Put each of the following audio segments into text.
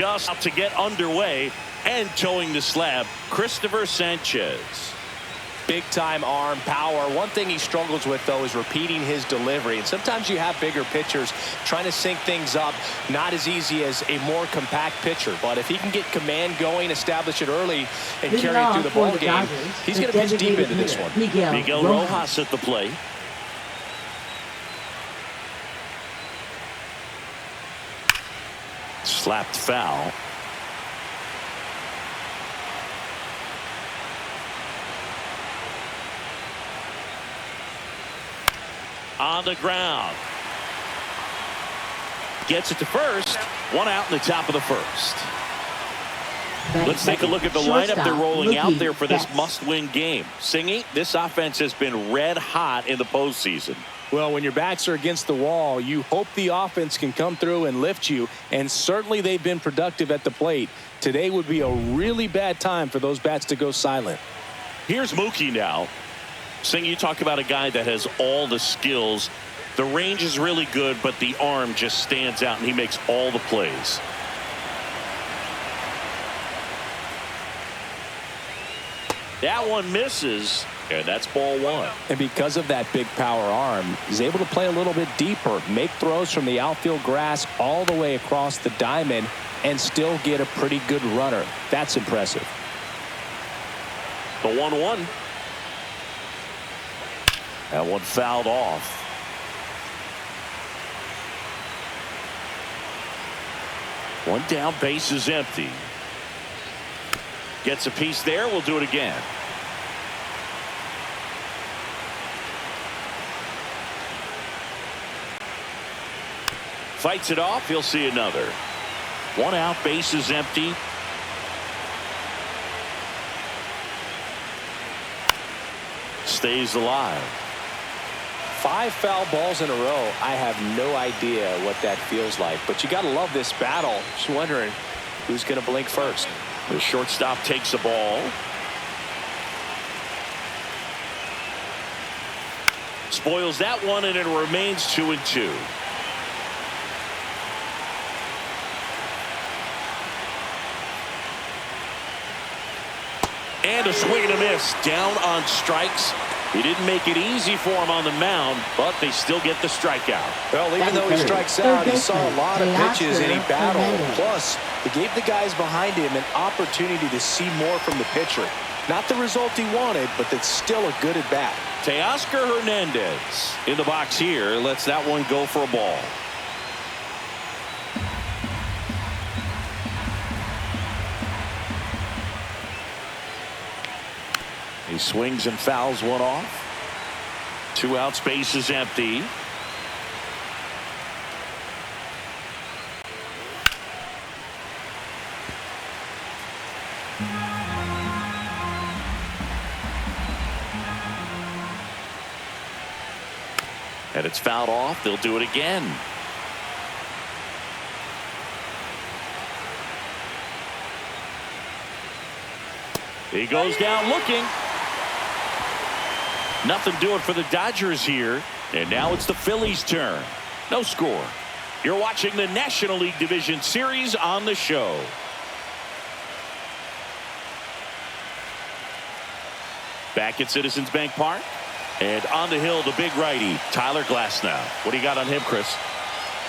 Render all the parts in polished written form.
Just to get underway and towing the slab, Christopher Sanchez. Big time arm power. One thing he struggles with, though, is repeating his delivery. And sometimes you have bigger pitchers trying to sync things up. Not as easy as a more compact pitcher. But if he can get command going, establish it early, and carry it through the ball game, he's going to pitch deep into this one. Miguel Rojas at the plate. Slapped foul. On the ground. Gets it to first. One out in the top of the first. Let's take a look at the lineup they're rolling out there for this must-win game. Singy, this offense has been red hot in the postseason. Well, when your backs are against the wall, you hope the offense can come through and lift you, and certainly they've been productive at the plate. Today would be a really bad time for those bats to go silent. Here's Mookie now. Singy, you talk about a guy that has all the skills. The range is really good, but the arm just stands out, and he makes all the plays. That one misses, and that's ball one. And because of that big power arm, he's able to play a little bit deeper, make throws from the outfield grass all the way across the diamond, and still get a pretty good runner. That's impressive. The 1-1. That one fouled off. One down, base is empty. Gets a piece there. We'll do it again. Fights it off. He'll see another. One out, base is empty. Stays alive. 5 foul balls in a row. I have no idea what that feels like, but you got to love this battle. Just wondering who's going to blink first. The shortstop takes the ball. Spoils that one, and it remains 2-2. And a swing and a miss. Down on strikes. He didn't make it easy for him on the mound, but they still get the strikeout. Well, even though he strikes out, he saw a lot of pitches and he battled. Plus, he gave the guys behind him an opportunity to see more from the pitcher. Not the result he wanted, but that's still a good at bat. Teoscar Hernandez in the box here. Lets that one go for a ball. He swings and fouls one off. 2 outs, base is empty. And it's fouled off. They'll do it again. He goes down looking. Nothing doing for the Dodgers here. And now it's the Phillies' turn. No score. You're watching the National League Division Series on the show. Back at Citizens Bank Park. And on the hill, the big righty, Tyler Glasnow. What do you got on him, Chris?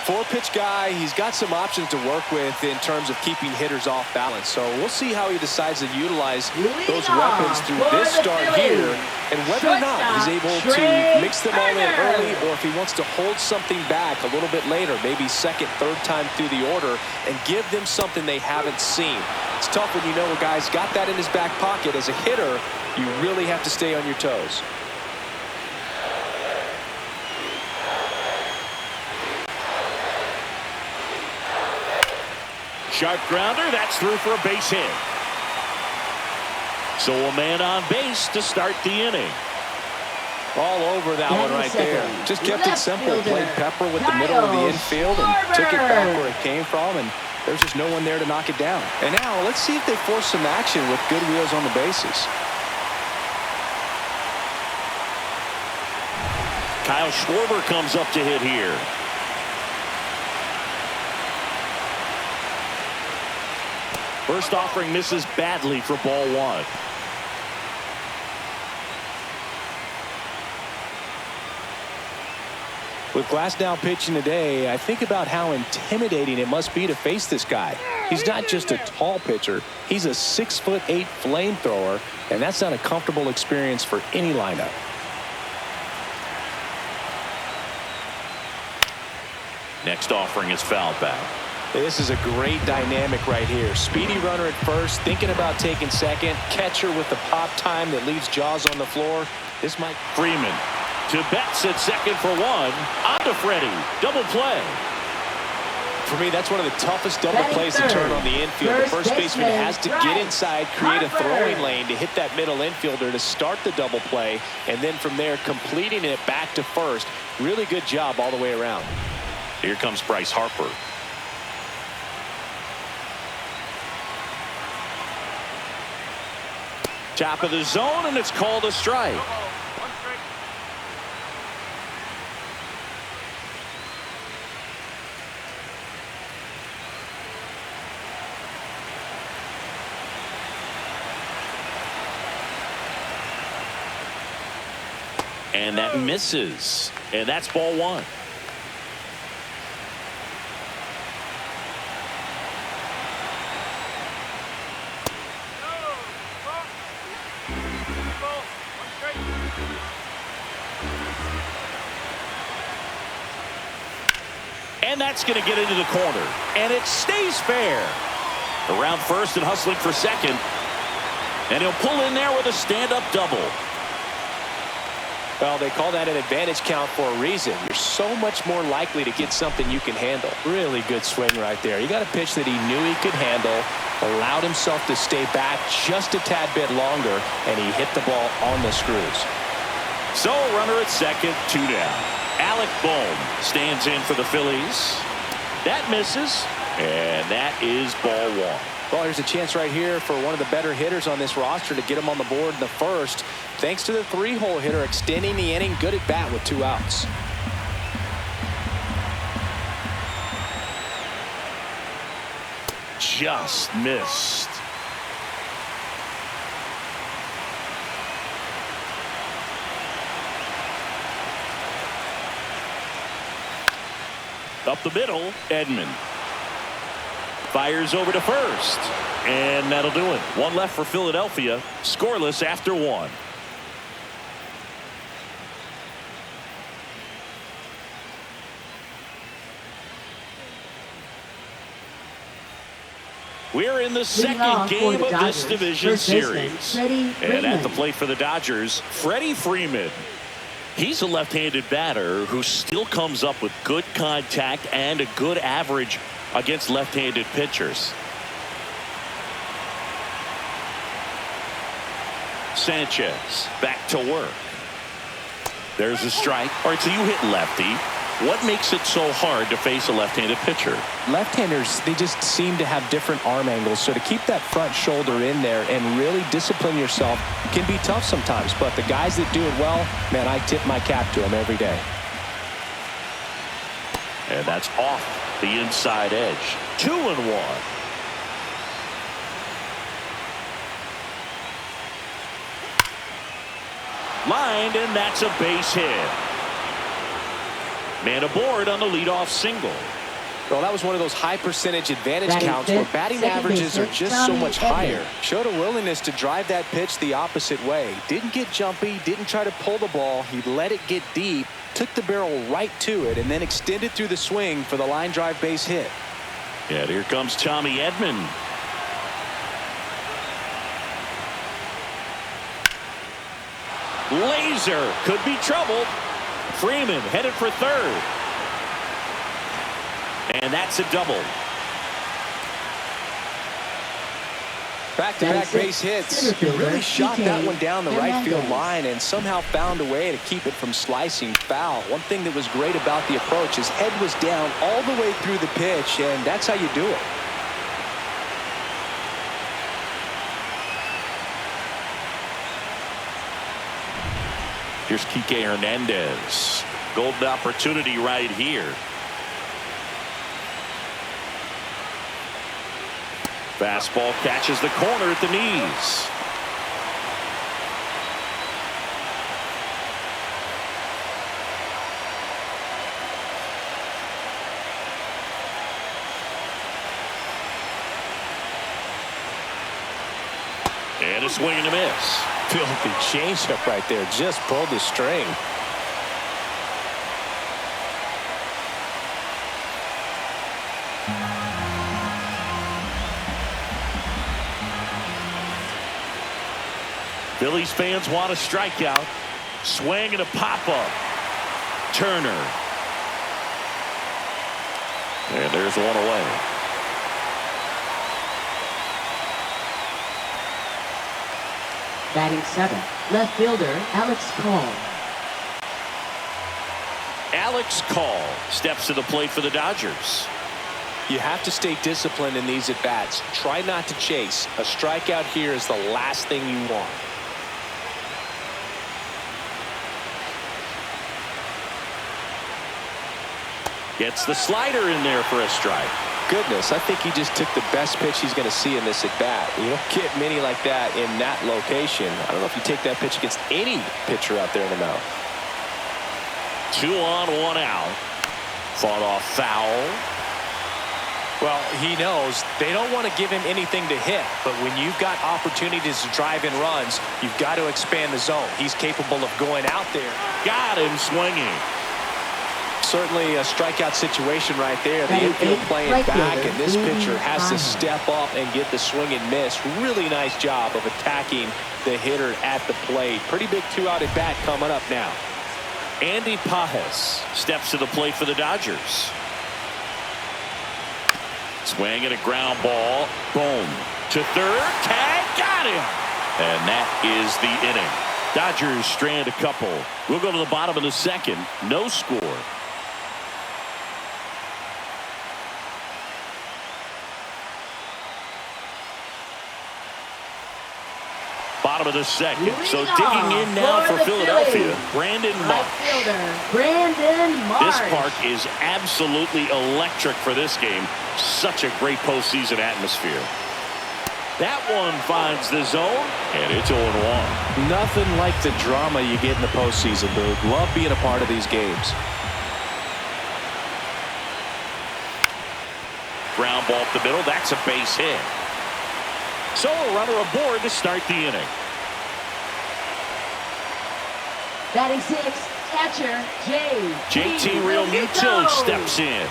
4-pitch guy. He's got some options to work with in terms of keeping hitters off balance. So we'll see how he decides to utilize those weapons through this start here, and whether or not he's able to mix them all in early, or if he wants to hold something back a little bit later, maybe second, third time through the order, and give them something they haven't seen. It's tough when you know a guy's got that in his back pocket. As a hitter, you really have to stay on your toes. Sharp grounder. That's through for a base hit. So a man on base to start the inning. All over that one right there. Just kept it simple. Played pepper with the middle of the infield and took it back where it came from, and there's just no one there to knock it down. And now let's see if they force some action with good wheels on the bases. Kyle Schwarber comes up to hit here. First offering misses badly for ball one. With Glasnow pitching today, I think about how intimidating it must be to face this guy. He's not just a tall pitcher. He's a 6'8" flamethrower, and that's not a comfortable experience for any lineup. Next offering is fouled back. This is a great dynamic right here. Speedy runner at first, thinking about taking second. Catcher with the pop time that leaves Jaws on the floor. This might... Freeman to Betts at second for one. On to Freddie. Double play. For me, that's one of the toughest double plays to turn on the infield. The first baseman has to get inside, create a throwing lane to hit that middle infielder to start the double play, and then from there completing it back to first. Really good job all the way around. Here comes Bryce Harper. Top of the zone, and it's called a strike. And that misses. And that's ball one. And that's going to get into the corner. And it stays fair. Around first and hustling for second. And he'll pull in there with a stand-up double. Well, they call that an advantage count for a reason. You're so much more likely to get something you can handle. Really good swing right there. You got a pitch that he knew he could handle, allowed himself to stay back just a tad bit longer, and he hit the ball on the screws. So runner at second, 2 down. Alec Bohm stands in for the Phillies. That misses, and that is ball one. Well, here's a chance right here for one of the better hitters on this roster to get him on the board in the first. Thanks to the 3-hole hitter extending the inning. Good at bat with 2 outs. Just missed. Up the middle, Edman. Fires over to first. And that'll do it. One left for Philadelphia. Scoreless after 1. We're in the second game of this division series. And at the plate for the Dodgers, Freddie Freeman. He's a left-handed batter who still comes up with good contact and a good average against left-handed pitchers. Sanchez back to work. There's a strike. All right, so you hit lefty. What makes it so hard to face a left-handed pitcher? Left-handers, they just seem to have different arm angles, so to keep that front shoulder in there and really discipline yourself can be tough sometimes. But the guys that do it well, man, I tip my cap to them every day. And that's off the inside edge. 2-1. Lined, and that's a base hit. Man aboard on the leadoff single. Well, that was one of those high percentage advantage counts where batting averages are just so much higher. Showed a willingness to drive that pitch the opposite way. Didn't get jumpy, didn't try to pull the ball. He let it get deep, took the barrel right to it, and then extended through the swing for the line drive base hit. Yeah, here comes Tommy Edman. Laser could be trouble. Freeman headed for third. And that's a double. Back-to-back base hits. Really shot that one down the right field line and somehow found a way to keep it from slicing foul. One thing that was great about the approach, his head was down all the way through the pitch, and that's how you do it. Here's Kike Hernandez. Golden opportunity right here. Fastball catches the corner at the knees. And a swing and a miss. Filthy changeup right there. Just pulled the string. Phillies fans want a strikeout. Swing and a pop-up. Turner. And there's one away. Batting 7th, left fielder Alex Call. Alex Call steps to the plate for the Dodgers. You have to stay disciplined in these at-bats. Try not to chase. A strikeout here is the last thing you want. Gets the slider in there for a strike. Goodness, I think he just took the best pitch he's going to see in this at-bat. You don't get many like that in that location. I don't know if you take that pitch against any pitcher out there in the mound. 2 on, 1 out. Fought off foul. Well, he knows they don't want to give him anything to hit, but when you've got opportunities to drive in runs, you've got to expand the zone. He's capable of going out there. Got him swinging. Certainly a strikeout situation right there. The infield playing back, and this pitcher has to step up and get the swing and miss. Really nice job of attacking the hitter at the plate. Pretty big 2-out at bat coming up now. Andy Pajes steps to the plate for the Dodgers. Swing and a ground ball. Boom. To third. Tag. Got him. And that is the inning. Dodgers strand a couple. We'll go to the bottom of the 2nd. No score. Bottom of the 2nd. So digging in now for Philadelphia, Brandon Marsh. This park is absolutely electric for this game. Such a great postseason atmosphere. That one finds the zone, and it's 0-1. Nothing like the drama you get in the postseason, dude. Love being a part of these games. Ground ball up the middle. That's a base hit. So a runner aboard to start the inning. Batting 6th, catcher JT Realmuto steps in.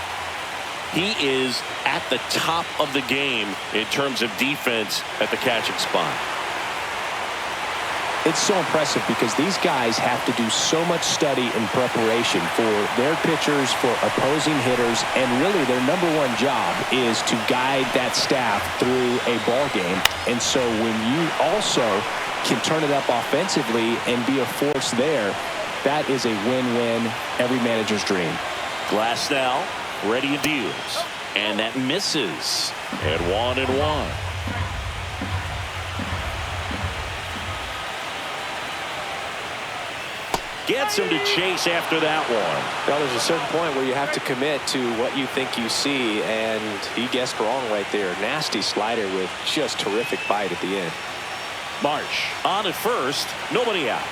He is at the top of the game in terms of defense at the catching spot. It's so impressive because these guys have to do so much study and preparation for their pitchers, for opposing hitters, and really their #1 job is to guide that staff through a ball game. And so when you also can turn it up offensively and be a force there, that is a win-win, every manager's dream. Glass now, ready and deals. And that misses. At 1-1. Gets him to chase after that one. Well, there's a certain point where you have to commit to what you think you see, and he guessed wrong right there. Nasty slider with just terrific bite at the end. Marsh on at first, nobody out.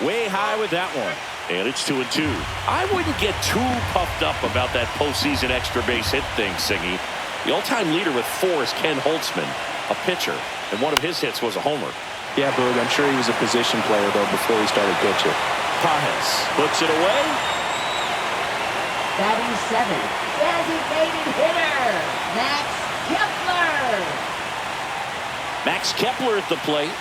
Way high with that one. And it's 2-2. I wouldn't get too puffed up about that postseason extra base hit thing, Siggy. The all-time leader with 4 is Ken Holtzman, a pitcher, and one of his hits was a homer. Yeah, Boog, I'm sure he was a position player, though, before he started pitching. Pajes puts it away. Batting 7th, designated hitter Max Kepler. Max Kepler at the plate.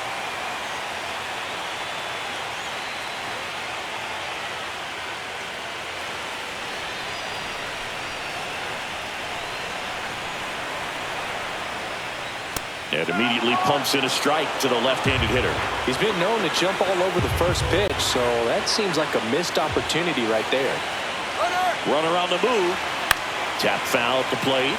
And immediately pumps in a strike to the left-handed hitter. He's been known to jump all over the first pitch, so that seems like a missed opportunity right there. Runner on the move. Tap foul at the plate.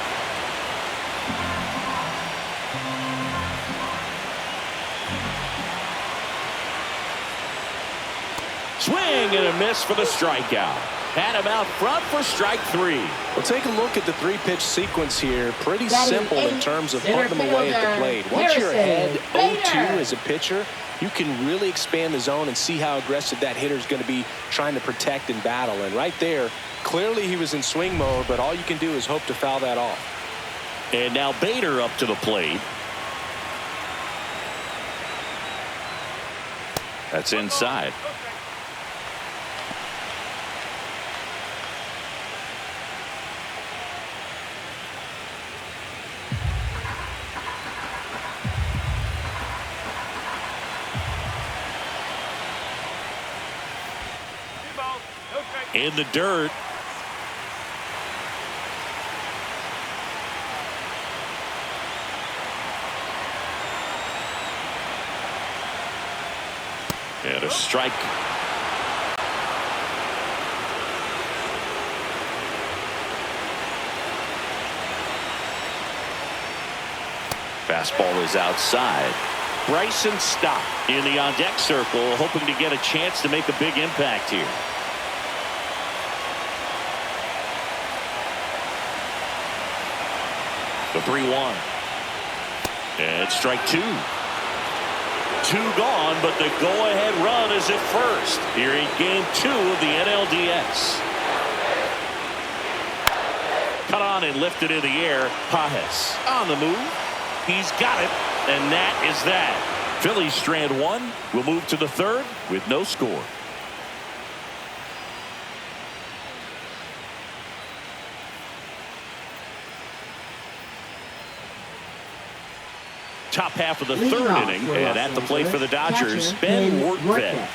Swing and a miss for the strikeout. Had him out front for strike 3. Well, take a look at the 3-pitch sequence here. Pretty simple in terms of putting them away at the plate. Once you're ahead 0-2 as a pitcher, you can really expand the zone and see how aggressive that hitter is going to be trying to protect and battle. And right there, clearly he was in swing mode, but all you can do is hope to foul that off. And now Bader up to the plate. That's inside. In the dirt. And a strike. Fastball is outside. Bryson Stott in the on-deck circle, hoping to get a chance to make a big impact here. The 3-1. And strike 2. 2 gone, but the go-ahead run is at first here in Game 2 of the NLDS. Cut on and lifted in the air. Pages on the move. He's got it, and that is that. Phillies strand 1. Will move to the 3rd with no score. Top half of the 3rd inning, and at the plate for the Dodgers, Ben Workvet.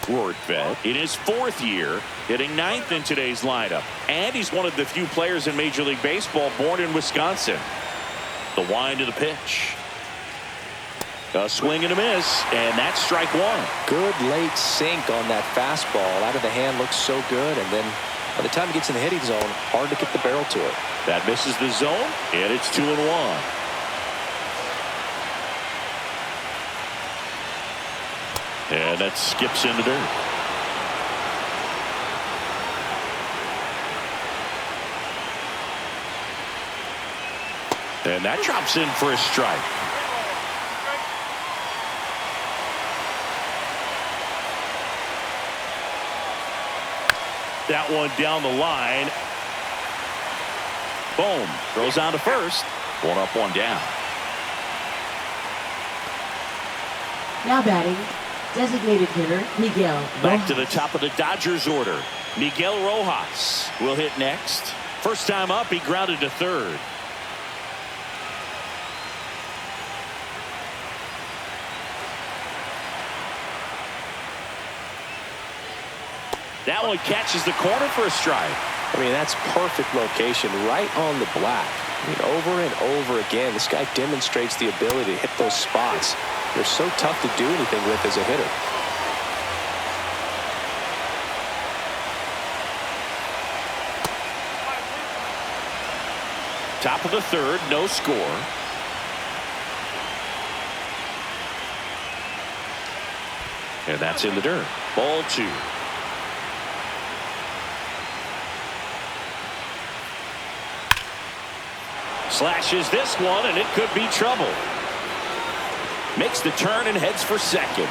Workvet in his 4th year, hitting 9th in today's lineup, and he's one of the few players in Major League Baseball born in Wisconsin. The wind of the pitch. A swing and a miss, and that's strike 1. Good late sink on that fastball. Out of the hand looks so good, and then by the time it gets in the hitting zone, hard to get the barrel to it. That misses the zone, and it's 2-1. And that skips in the dirt. And that drops in for a strike. That one down the line. Boom. Throws on to first. 1 up, 1 down. Now batting, designated hitter Miguel Back to the top of the Dodgers order. Miguel Rojas will hit next. First time up, he grounded to 3rd. That one catches the corner for a strike. I mean, that's perfect location, right on the black. I mean, over and over again, this guy demonstrates the ability to hit those spots. They're so tough to do anything with as a hitter. Top of the 3rd, no score. And that's in the dirt. Ball 2. Slashes this one, and it could be trouble. Makes the turn and heads for second.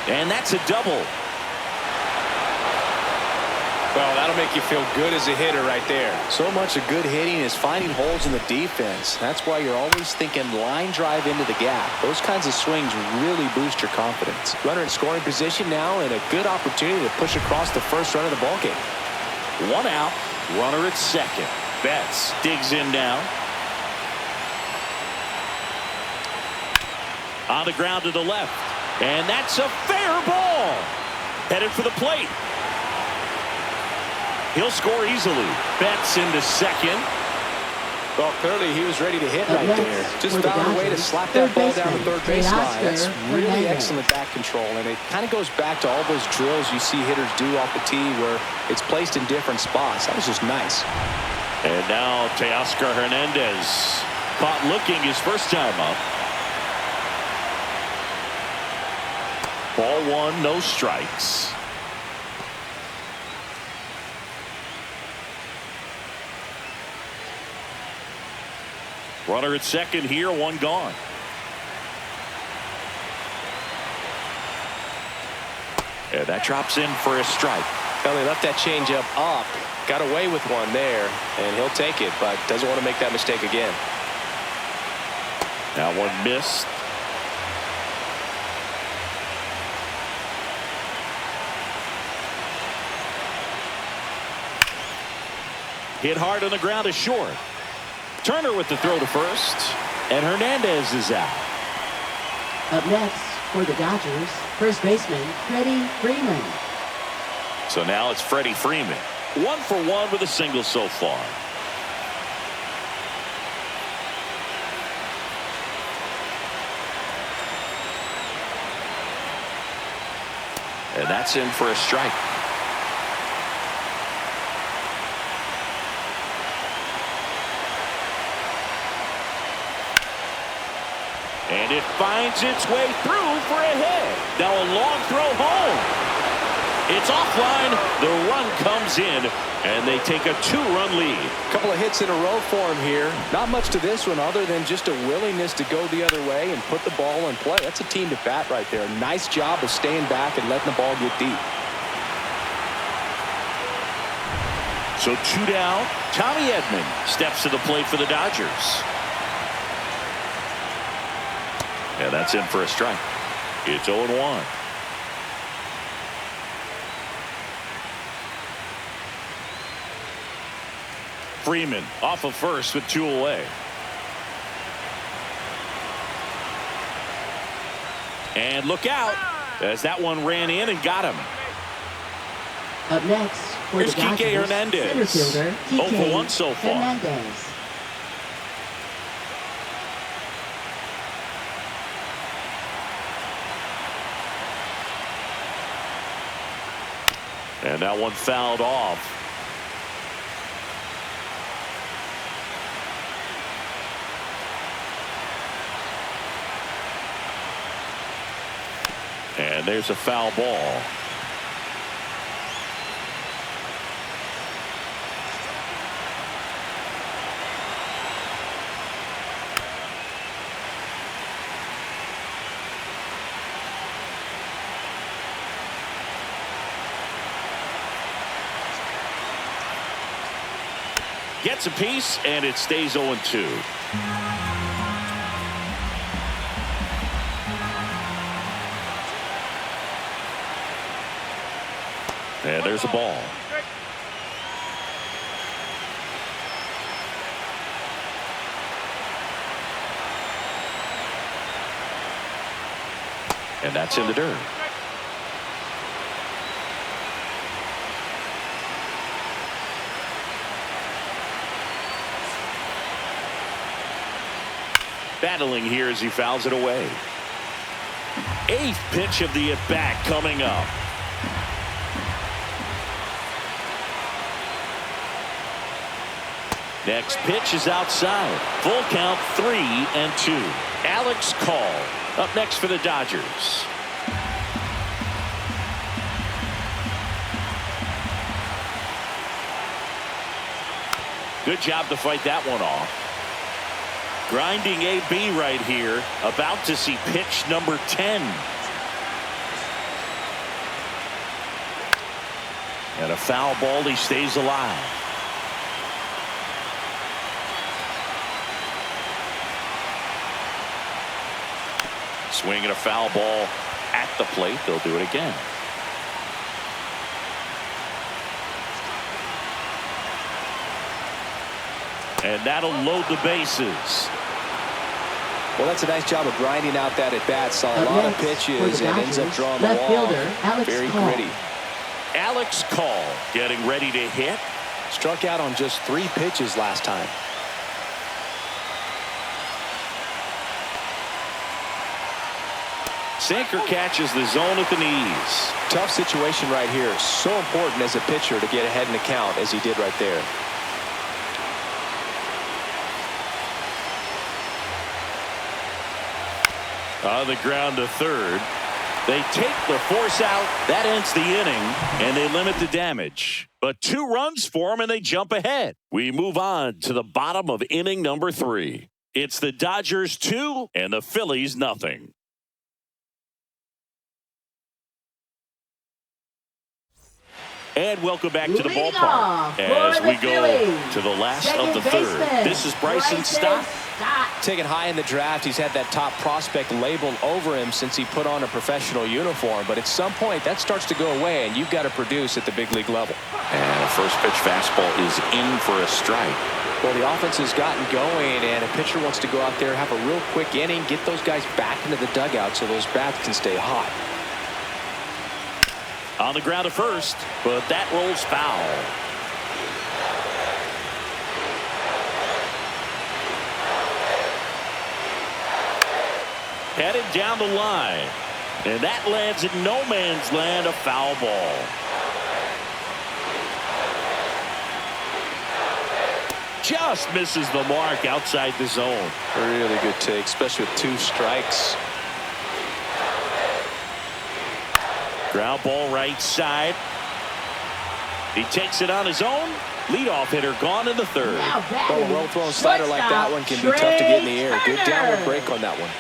And that's a double. Well, that'll make you feel good as a hitter right there. So much of good hitting is finding holes in the defense. That's why you're always thinking line drive into the gap. Those kinds of swings really boost your confidence. Runner in scoring position now, and a good opportunity to push across the first run of the ballgame. 1 out, runner at second. Betts digs in now. On the ground to the left. And that's a fair ball. Headed for the plate. He'll score easily. Betts into second. Well, clearly he was ready to hit right there. Just found a way to slap that ball down the third baseline. That's really excellent bat control, and it kind of goes back to all those drills you see hitters do off the tee where it's placed in different spots. That was just nice. And now Teoscar Hernandez caught looking his first time up. 1, no strikes. Runner at second here, 1 gone. And that drops in for a strike. Well, he left that changeup up, got away with one there, and he'll take it, but doesn't want to make that mistake again. That one missed. Hit hard on the ground is short. Turner with the throw to first, and Hernandez is out. Up next for the Dodgers, first baseman Freddie Freeman. So now it's Freddie Freeman. 1 for 1 with a single so far. And that's in for a strike. And it finds its way through for a hit. Now a long throw home. It's offline. The run comes in, and they take a 2-run lead. A couple of hits in a row for him here. Not much to this one other than just a willingness to go the other way and put the ball in play. That's a team to bat right there. Nice job of staying back and letting the ball get deep. So 2 down. Tommy Edman steps to the plate for the Dodgers. And that's in for a strike. It's 0-1. Freeman off of first with 2 away. And look out as that one ran in and got him. Up next for Here's the Dodgers, Kike Hernandez. center fielder 0 for 1 so far. Hernandez. And that one fouled off. And there's a foul ball. Gets a piece, and it stays 0-2. And there's a ball. And that's in the dirt. Battling here as he fouls it away. 8th pitch of the at-bat coming up. Next pitch is outside. Full count, 3-2. Alex Call up next for the Dodgers. Good job to fight that one off. Grinding AB right here, about to see pitch number 10. And a foul ball, he stays alive. Swinging a foul ball at the plate. They'll do it again. And that'll load the bases. Well, that's a nice job of grinding out that at bat. Saw a lot of pitches and ends up drawing the walk. Very gritty. Alex Call getting ready to hit. Struck out on just 3 pitches last time. Sinker catches the zone at the knees. Tough situation right here. So important as a pitcher to get ahead in the count as he did right there. On the ground to third. They take the force out. That ends the inning, and they limit the damage. But 2 runs for them, and they jump ahead. We move on to the bottom of inning number 3. It's the Dodgers 2 and the Phillies nothing. And welcome back to the ballpark as we go to the last of the 3rd. This is Bryson Stott. Taken high in the draft, he's had that top prospect labeled over him since he put on a professional uniform. But at some point, that starts to go away, and you've got to produce at the big league level. And a first pitch fastball is in for a strike. Well, the offense has gotten going, and a pitcher wants to go out there, have a real quick inning, get those guys back into the dugout so those bats can stay hot. On the ground at first, but that rolls foul. Headed down the line. And that lands in no man's land, a foul ball. Just misses the mark outside the zone. Really good take, especially with 2 strikes. Ground ball right side. He takes it on his own. Leadoff hitter gone in the 3rd. Well, a well-thrown slider like that one can be tough to get in the air. Good downward break on that one.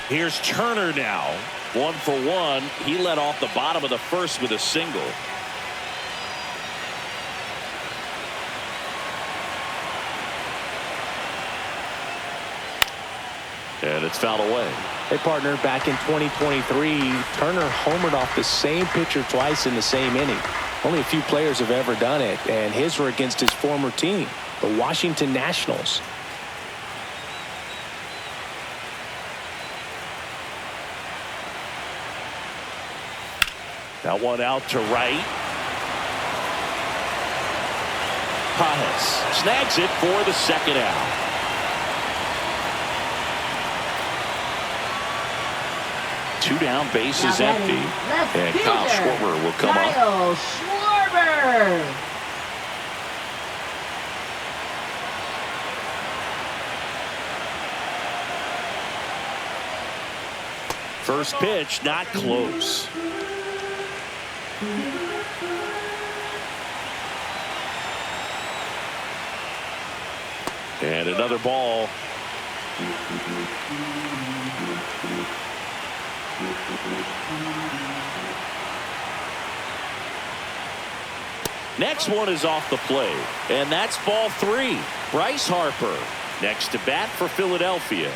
Here's Turner now. 1 for 1. He led off the bottom of the 1st with a single. And it's fouled away. Hey, partner, back in 2023, Turner homered off the same pitcher twice in the same inning. Only a few players have ever done it, and his were against his former team, the Washington Nationals. That one out to right. Pajes snags it for the 2nd out. Two down, base is empty. And Kyle Schwarber will come up. Kyle Schwarber. First pitch, not close. And another ball. Next one is off the plate, and that's ball 3. Bryce Harper next to bat for Philadelphia.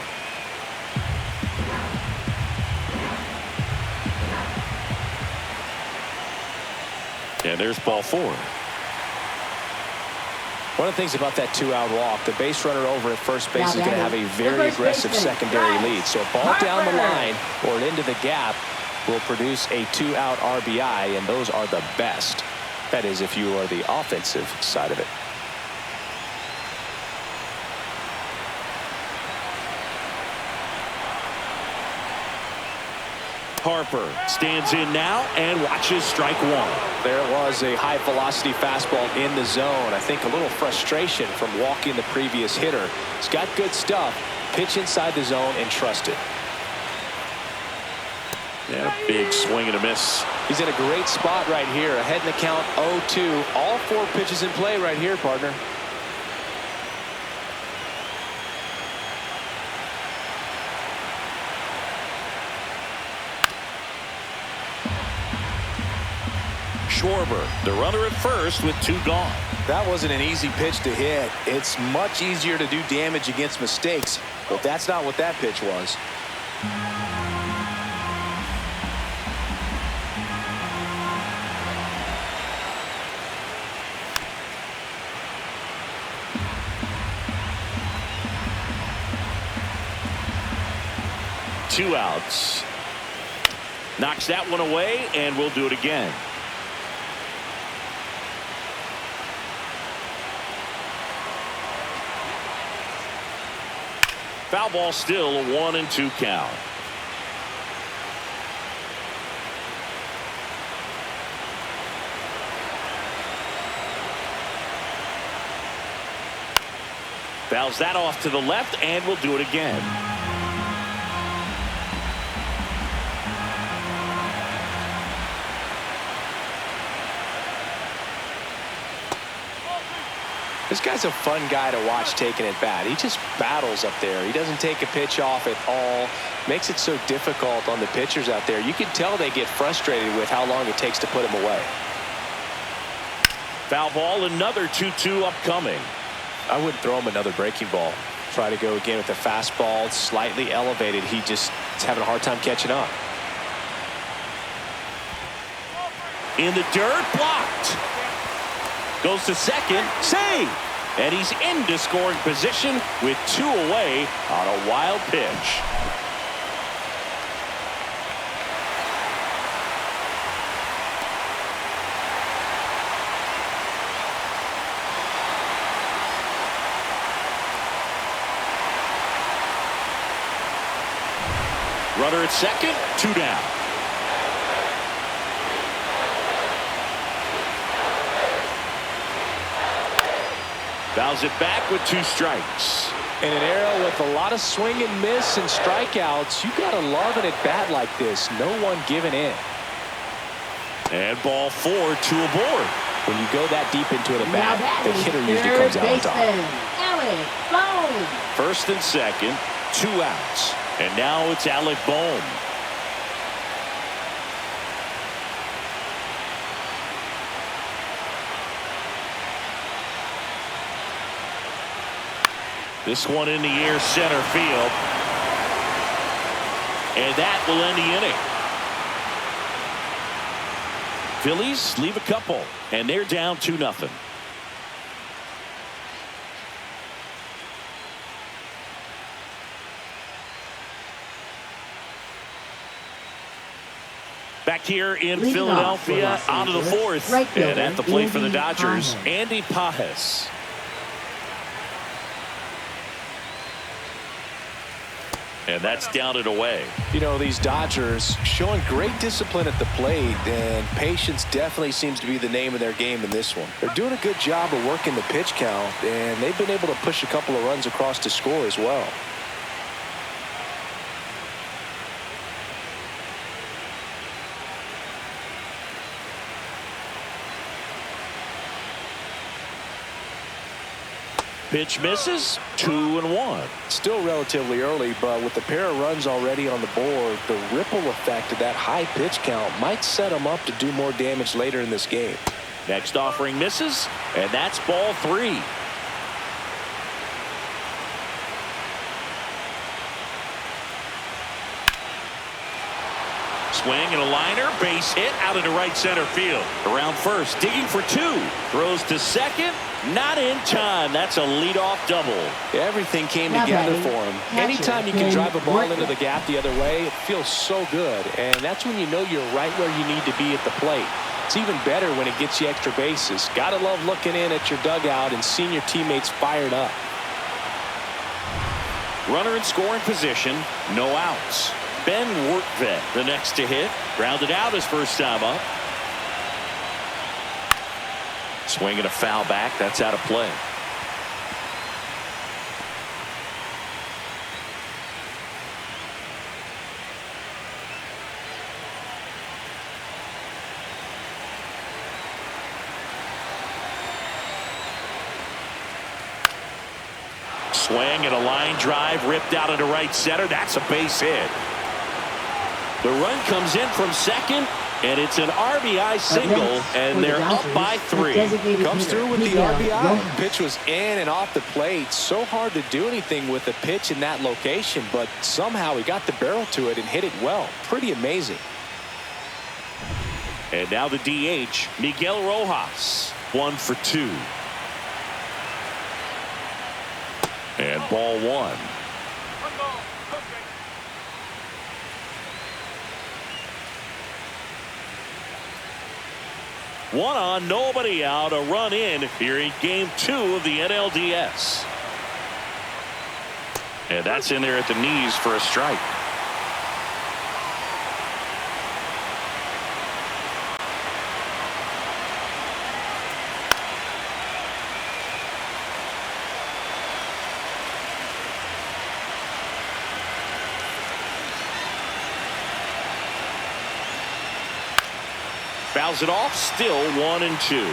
And there's ball 4. One of the things about that 2-out walk, the base runner over at first base is going to have a very aggressive secondary lead. So a ball down the line or into the gap will produce a 2-out RBI, and those are the best. That is, if you are the offensive side of it. Harper stands in now and watches strike 1. There it was, a high velocity fastball in the zone. I think a little frustration from walking the previous hitter. He's got good stuff. Pitch inside the zone and trust it. Yeah, big swing and a miss. He's in a great spot right here. Ahead in the count 0-2. All 4 pitches in play right here, partner. Schwarber, the runner at first with 2 gone. That wasn't an easy pitch to hit. It's much easier to do damage against mistakes, but that's not what that pitch was. Two outs. Knocks that one away, and we'll do it again. Foul ball still, a 1-2 count. Fouls that off to the left, and we'll do it again. This guy's a fun guy to watch taking at bat. He just battles up there. He doesn't take a pitch off at all. Makes it so difficult on the pitchers out there. You can tell they get frustrated with how long it takes to put him away. Foul ball, another 2-2 upcoming. I wouldn't throw him another breaking ball. Try to go again with the fastball, slightly elevated. He just is having a hard time catching up. In the dirt, blocked. Goes to second, save. And he's into scoring position with 2 away on a wild pitch. Runner at second, 2 down. Fouls it back with 2 strikes. In an era with a lot of swing and miss and strikeouts, you gotta love an at-bat like this. No one giving in. And ball 4, 2 aboard. When you go that deep into an at-bat, the hitter usually comes out on top. First and second, 2 outs. And now it's Alec Bohm. This one in the air, center field. And that will end the inning. Phillies leave a couple, and they're down 2-0. Back here in Philadelphia, on to the 4th. And at the plate for the Dodgers, Andy Pages. And that's down and away. You know, these Dodgers showing great discipline at the plate, and patience definitely seems to be the name of their game in this one. They're doing a good job of working the pitch count, and they've been able to push a couple of runs across to score as well. Pitch misses, 2-1. Still relatively early, but with a pair of runs already on the board, the ripple effect of that high pitch count might set them up to do more damage later in this game. Next offering misses, and that's ball 3. Swing and a liner, base hit out into right center field. Around first, digging for 2. Throws to second, not in time. That's a leadoff double. Everything came together for him. Anytime you can drive a ball into the gap the other way, it feels so good. And that's when you know you're right where you need to be at the plate. It's even better when it gets you extra bases. Gotta love looking in at your dugout and seeing your teammates fired up. Runner in scoring position, no outs. Ben Workvet, the next to hit. Grounded out his first time up. Swinging a foul back. That's out of play. Swing and a line drive ripped out into right center. That's a base hit. The run comes in from second, and it's an RBI single, and they're up by 3. Comes through with the RBI. Pitch was in and off the plate. So hard to do anything with a pitch in that location, but somehow he got the barrel to it and hit it well. Pretty amazing. And now the DH, Miguel Rojas, 1 for 2. And ball 1. One on, nobody out, a run in here in game 2 of the NLDS. And that's in there at the knees for a strike. Fouls it off, still 1-2.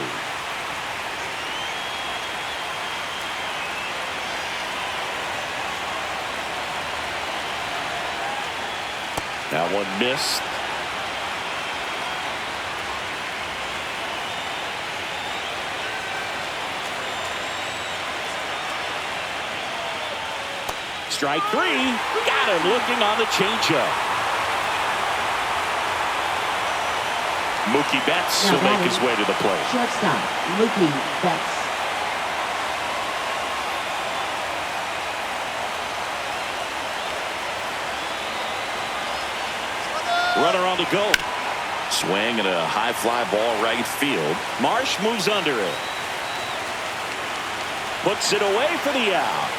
That one missed. Strike three. Got him looking on the changeup. Mookie Betts will make his way to the plate. Shortstop, Mookie Betts. Runner on the go. Swing and a high fly ball right field. Marsh moves under it. Puts it away for the out.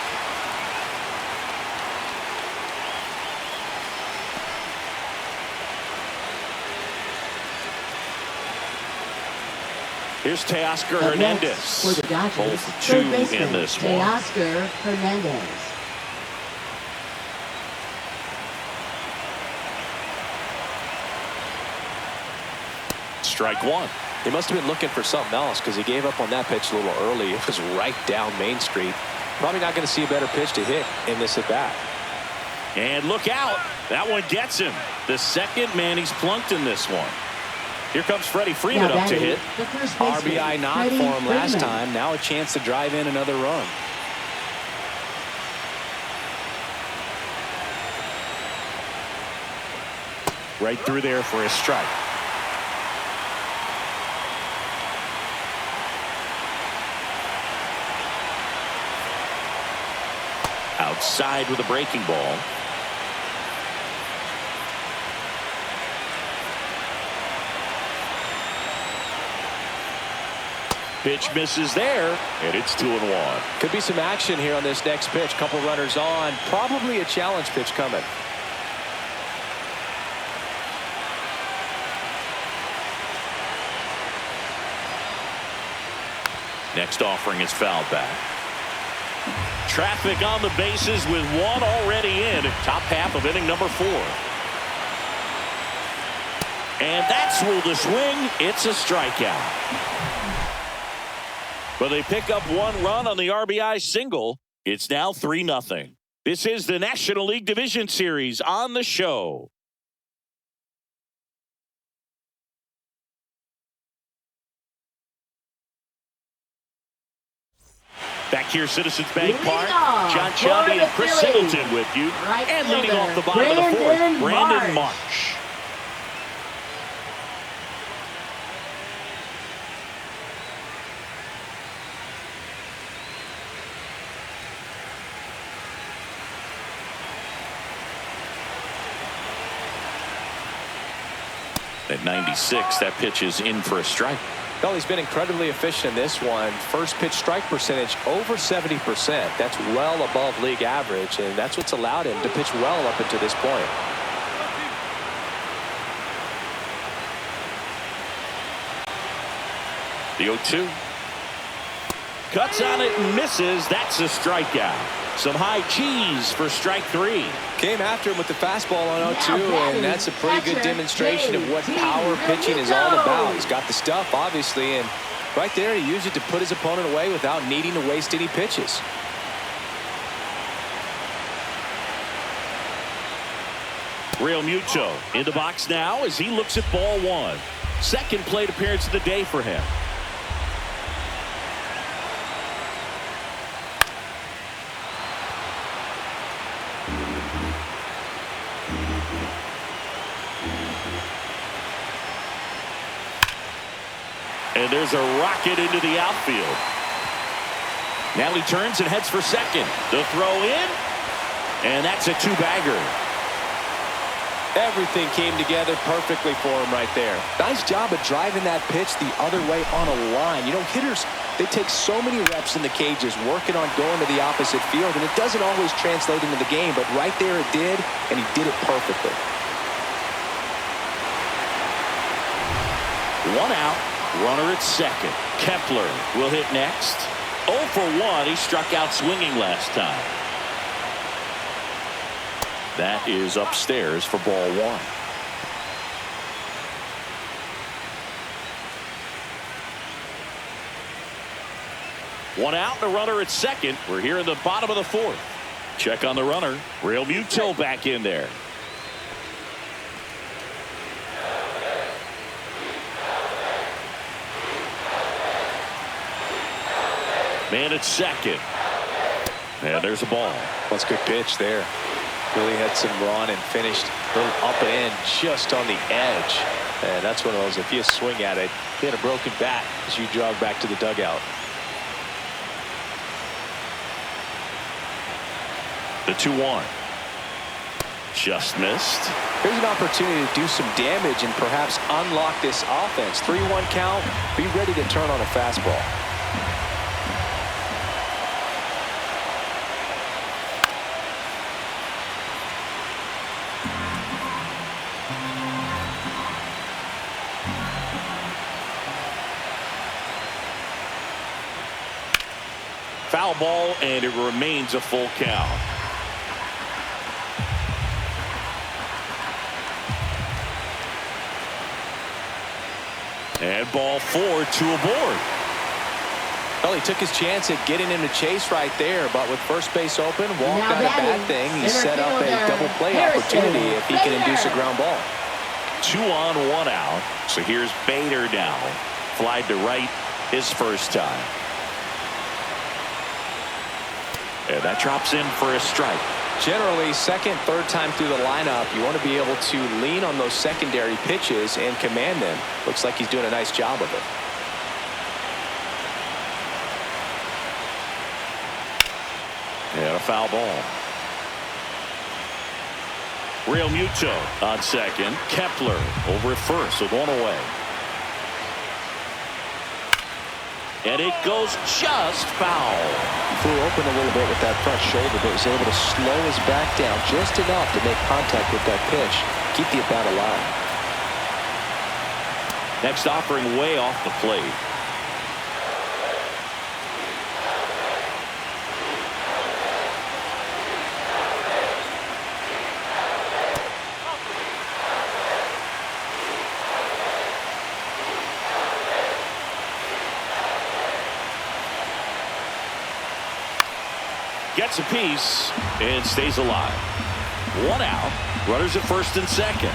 Here's Teoscar Hernandez. For the Dodgers, 0 for 2 in this one. Teoscar Hernandez. Strike one. He must have been looking for something else because he gave up on that pitch a little early. It was right down Main Street. Probably not going to see a better pitch to hit in this at bat. And look out. That one gets him. The second man he's plunked in this one. Here comes Freddie Freeman up to hit. RBI knock for him last time. Now a chance to drive in another run. Right through there for a strike. Outside with a breaking ball. Pitch misses there, and it's 2-1. Could be some action here on this next pitch. Couple runners on. Probably a challenge pitch coming. Next offering is fouled back. Traffic on the bases with one already in. Top half of inning number 4. And that's ruled a swing. It's a strikeout. But they pick up one run on the RBI single. It's now 3-0. This is the National League Division Series on the show. Back here, Citizens Bank Park. John Chundy and Chris Singleton with you. And leading off the bottom of the 4th, Brandon Marsh. At 96, that pitch is in for a strike. Well, he's been incredibly efficient in this one. First pitch strike percentage over 70%. That's well above league average, and that's what's allowed him to pitch well up until this point. The 0-2. Cuts on it and misses. That's a strikeout. Some high cheese for strike 3. Came after him with the fastball on 0-2, and that's a pretty good demonstration of what power pitching is all about. He's got the stuff, obviously, and right there he used it to put his opponent away without needing to waste any pitches. Real Muto in the box now as he looks at ball 1. Second plate appearance of the day for him. And there's a rocket into the outfield. Now he turns and heads for second. The throw in. And that's a 2-bagger. Everything came together perfectly for him right there. Nice job of driving that pitch the other way on a line. You know, hitters, they take so many reps in the cages working on going to the opposite field, and it doesn't always translate into the game, but right there it did, and he did it perfectly. 1 out. Runner at second. Kepler will hit next. 0 for 1. He struck out swinging last time. That is upstairs for ball 1. One out and a runner at second. We're here in the bottom of the 4th. Check on the runner. Real Muto back in there. Man at second. And there's a ball. That's a good pitch there. Really had some run and finished a little up and in just on the edge. And that's one of those, if you swing at it, hit a broken bat as you jog back to the dugout. The 2-1. Just missed. Here's an opportunity to do some damage and perhaps unlock this offense. 3-1 count. Be ready to turn on a fastball. Foul ball, and it remains a full count. And ball 4, 2 aboard. Well, he took his chance at getting him to chase right there, but with first base open, walked out a bad thing. He set up a double play opportunity if he can induce a ground ball. 2 on, 1 out. So here's Bader now. Flied to right his first time. And that drops in for a strike. Generally, second, third time through the lineup, you want to be able to lean on those secondary pitches and command them. Looks like he's doing a nice job of it. And a foul ball. Real Muto on second. Kepler over at first with 1 away. And it goes just foul. Flew open a little bit with that front shoulder, but was able to slow his back down just enough to make contact with that pitch. Keep the at-bat alive. Next offering way off the plate. Gets a piece and stays alive. 1 out. Runners at first and second.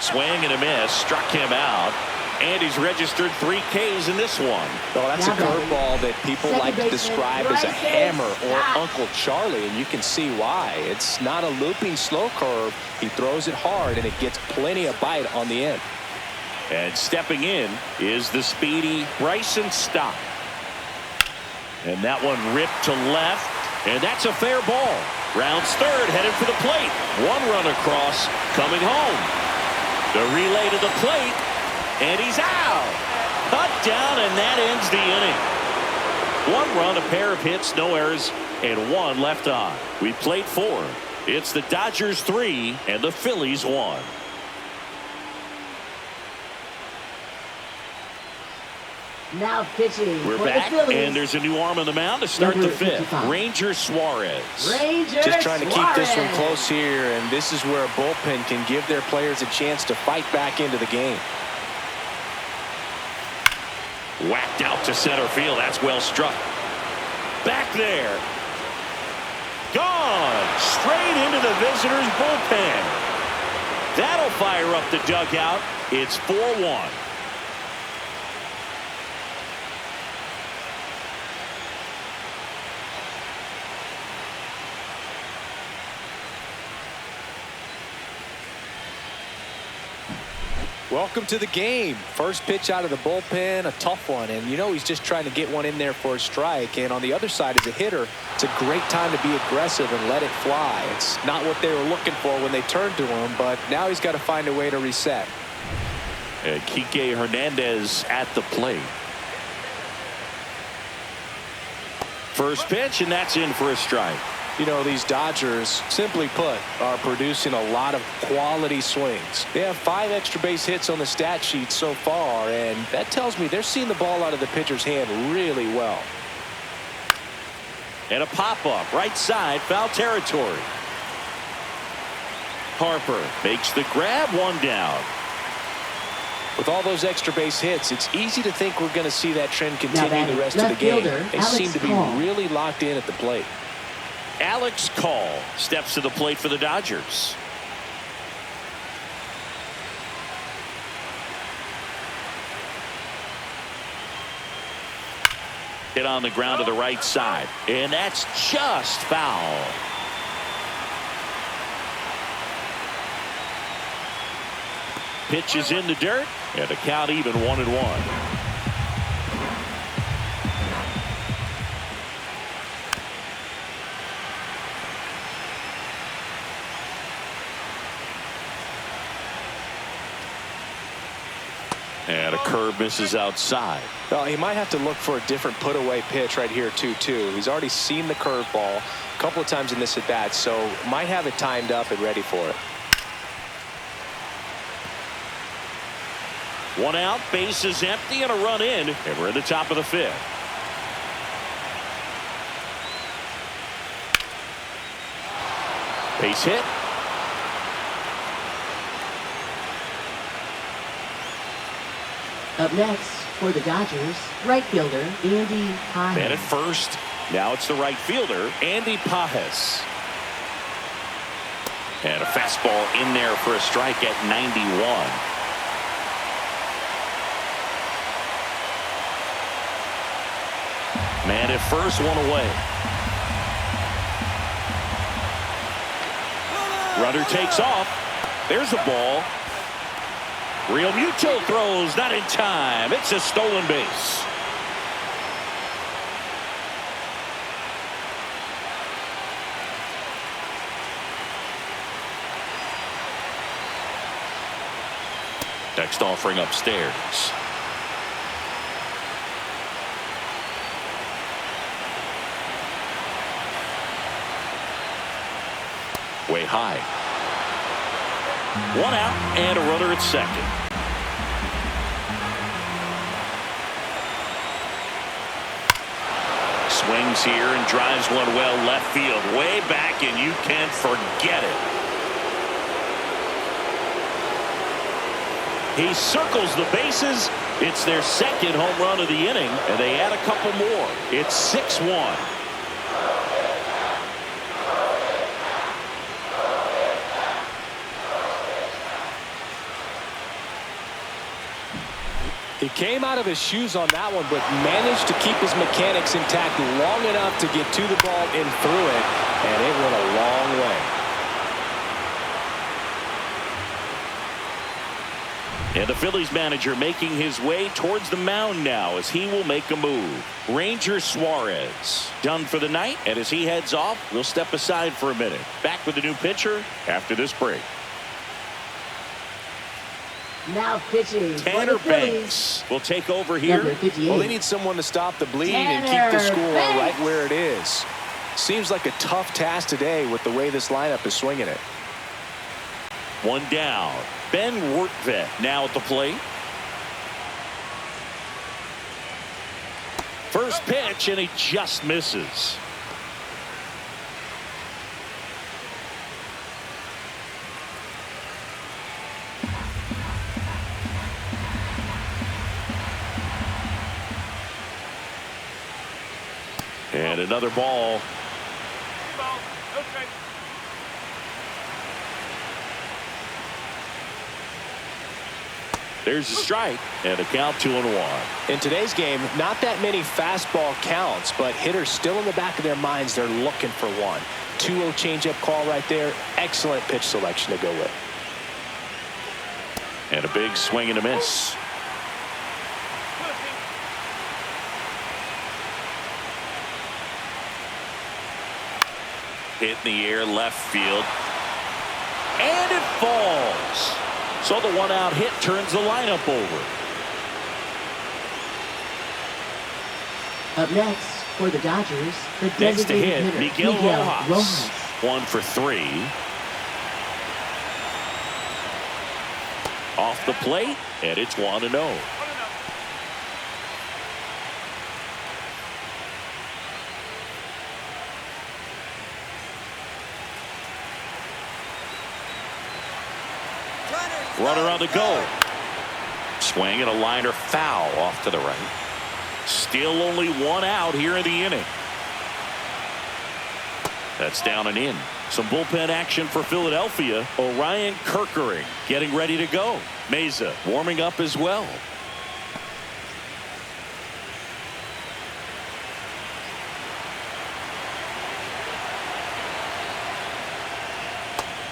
Swing and a miss. Struck him out. And he's registered 3 Ks in this one. Well, that's a curveball that people like to describe as a hammer or Uncle Charlie, and you can see why. It's not a looping slow curve. He throws it hard, and it gets plenty of bite on the end. And stepping in is the speedy Bryson Stott. And that one ripped to left. And that's a fair ball. Rounds third, headed for the plate. 1 run across, coming home. The relay to the plate. And he's out. Cut down, and that ends the inning. 1 run, a pair of hits, no errors, and 1 left on. We played 4. It's the Dodgers 3 and the Phillies 1. Now pitching. We're back, and there's a new arm on the mound to start the 5th. Ranger Suarez. Just trying to keep this one close here, and this is where a bullpen can give their players a chance to fight back into the game. Whacked out to center field. That's well struck. Back there. Gone. Straight into the visitors' bullpen. That'll fire up the dugout. It's 4-1. Welcome to the game. First pitch out of the bullpen, a tough one, and you know he's just trying to get one in there for a strike. And on the other side, as a hitter, it's a great time to be aggressive and let it fly. It's not what they were looking for when they turned to him, but now he's got to find a way to reset. And Kike Hernandez at the plate. First pitch, and that's in for a strike. You know, these Dodgers, simply put, are producing a lot of quality swings. They have 5 extra base hits on the stat sheet so far, and that tells me they're seeing the ball out of the pitcher's hand really well. And a pop-up, right side, foul territory. Harper makes the grab, 1 down. With all those extra base hits, it's easy to think we're going to see that trend continue the rest of the game. They seem to be really locked in at the plate. Alex Call steps to the plate for the Dodgers. Hit on the ground to the right side. And that's just foul. Pitch is in the dirt. And the count even 1-1. And a curve misses outside. Well, he might have to look for a different put-away pitch right here, too. He's already seen the curveball a couple of times in this at-bat, so might have it timed up and ready for it. 1 out, base is empty, and a run in, and we're at the top of the 5th. Base hit. Up next for the Dodgers, right fielder Andy Pajes. Man at first. Now it's the right fielder, Andy Pajes. And a fastball in there for a strike at 91. Man at first, 1 away. Runner takes off. There's a ball. Real Muto throws, not in time. It's a stolen base. Next offering upstairs. Way high. 1 out and a runner at second. Swings here and drives one well left field, way back, and you can't forget it. He circles the bases. It's their second home run of the inning, and they add a couple more. It's 6-1. He came out of his shoes on that one, but managed to keep his mechanics intact long enough to get to the ball and through it, and it went a long way. And the Phillies manager making his way towards the mound now as he will make a move. Ranger Suarez done for the night, and as he heads off, we'll step aside for a minute. Back with the new pitcher after this break. Now pitching. Tanner Banks will take over here. Well, they need someone to stop the bleeding and keep the score right where it is. Seems like a tough task today with the way this lineup is swinging it. 1 down. Ben Wertvet now at the plate. First pitch, and he just misses. And another ball. There's a strike and a count 2-1. In today's game, not that many fastball counts, but hitters still in the back of their minds, they're looking for one. 2-0 changeup call right there. Excellent pitch selection to go with. And a big swing and a miss. Hit in the air left field. And it falls. So the 1 out hit turns the lineup over. Up next for the Dodgers, the Next to designated hit, hitter, Miguel Rojas. 1 for 3. Off the plate, and it's 1-0. Runner on the go. Swing and a liner foul off to the right. Still only 1 out here in the inning. That's down and in. Some bullpen action for Philadelphia. Orion Kerkering getting ready to go. Meza warming up as well.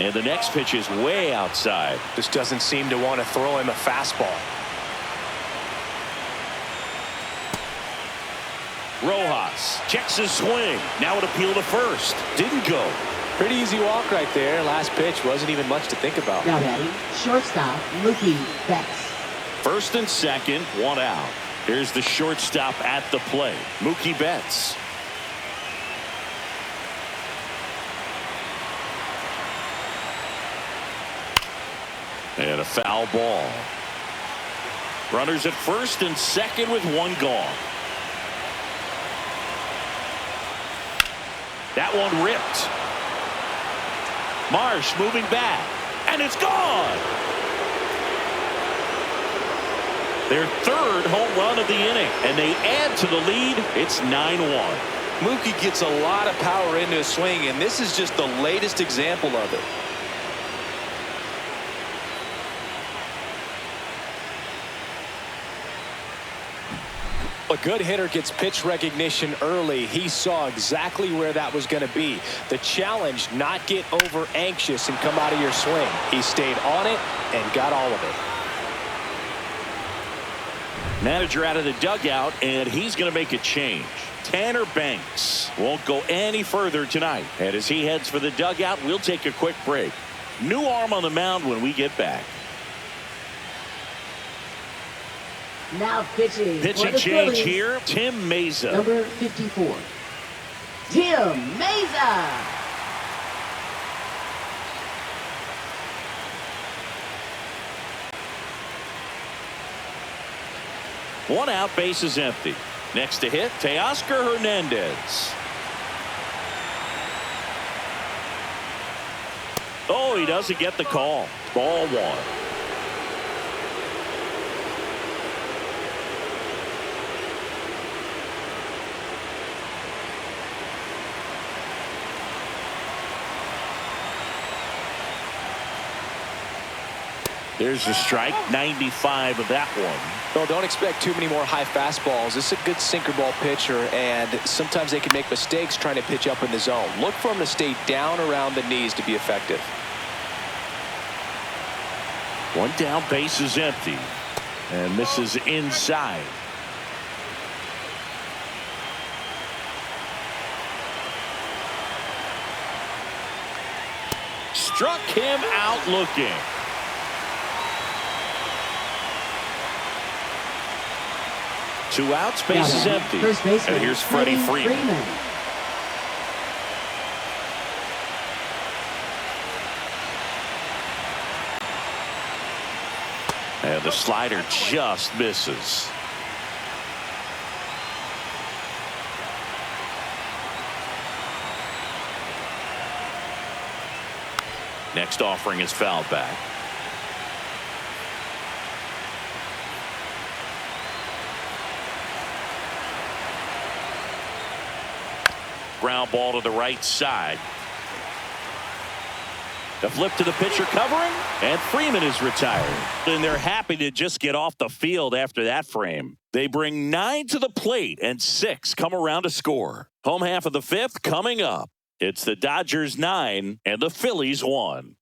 And the next pitch is way outside. Just doesn't seem to want to throw him a fastball. Rojas checks his swing. Now an appeal to first. Didn't go. Pretty easy walk right there. Last pitch wasn't even much to think about. Now batting, shortstop, Mookie Betts. First and second, one out. Here's the shortstop at the plate, Mookie Betts. And a foul ball. Runners at first and second with one gone. That one ripped. Marsh moving back, and it's gone. Their third home run of the inning, and they add to the lead. It's 9-1. Mookie gets a lot of power into his swing, and this is just the latest example of it. A good hitter gets pitch recognition early. He saw exactly where that was going to be. The challenge, not get over anxious and come out of your swing. He stayed on it and got all of it. Manager out of the dugout, and he's going to make a change. Tanner Banks won't go any further tonight. And as he heads for the dugout, we'll take a quick break. New arm on the mound when we get back. Now pitching. Pitching change here. Tim Mesa. Number 54. Tim Mesa. One out, base is empty. Next to hit, Teoscar Hernandez. Oh, he doesn't get the call. Ball one. There's the strike, 95 of that one. Well, don't expect too many more high fastballs. This is a good sinker ball pitcher, and sometimes they can make mistakes trying to pitch up in the zone. Look for him to stay down around the knees to be effective. One down, base is empty. And this is inside. Struck him out looking. Two outs, base is empty. And here's Freddie Freeman. And the slider just misses. Next offering is fouled back. Ground ball to the right side. The flip to the pitcher covering, and Freeman is retired. And they're happy to just get off the field after that frame. They bring 9 to the plate, and 6 come around to score. Home half of the 5th coming up. It's the Dodgers 9 and the Phillies 1.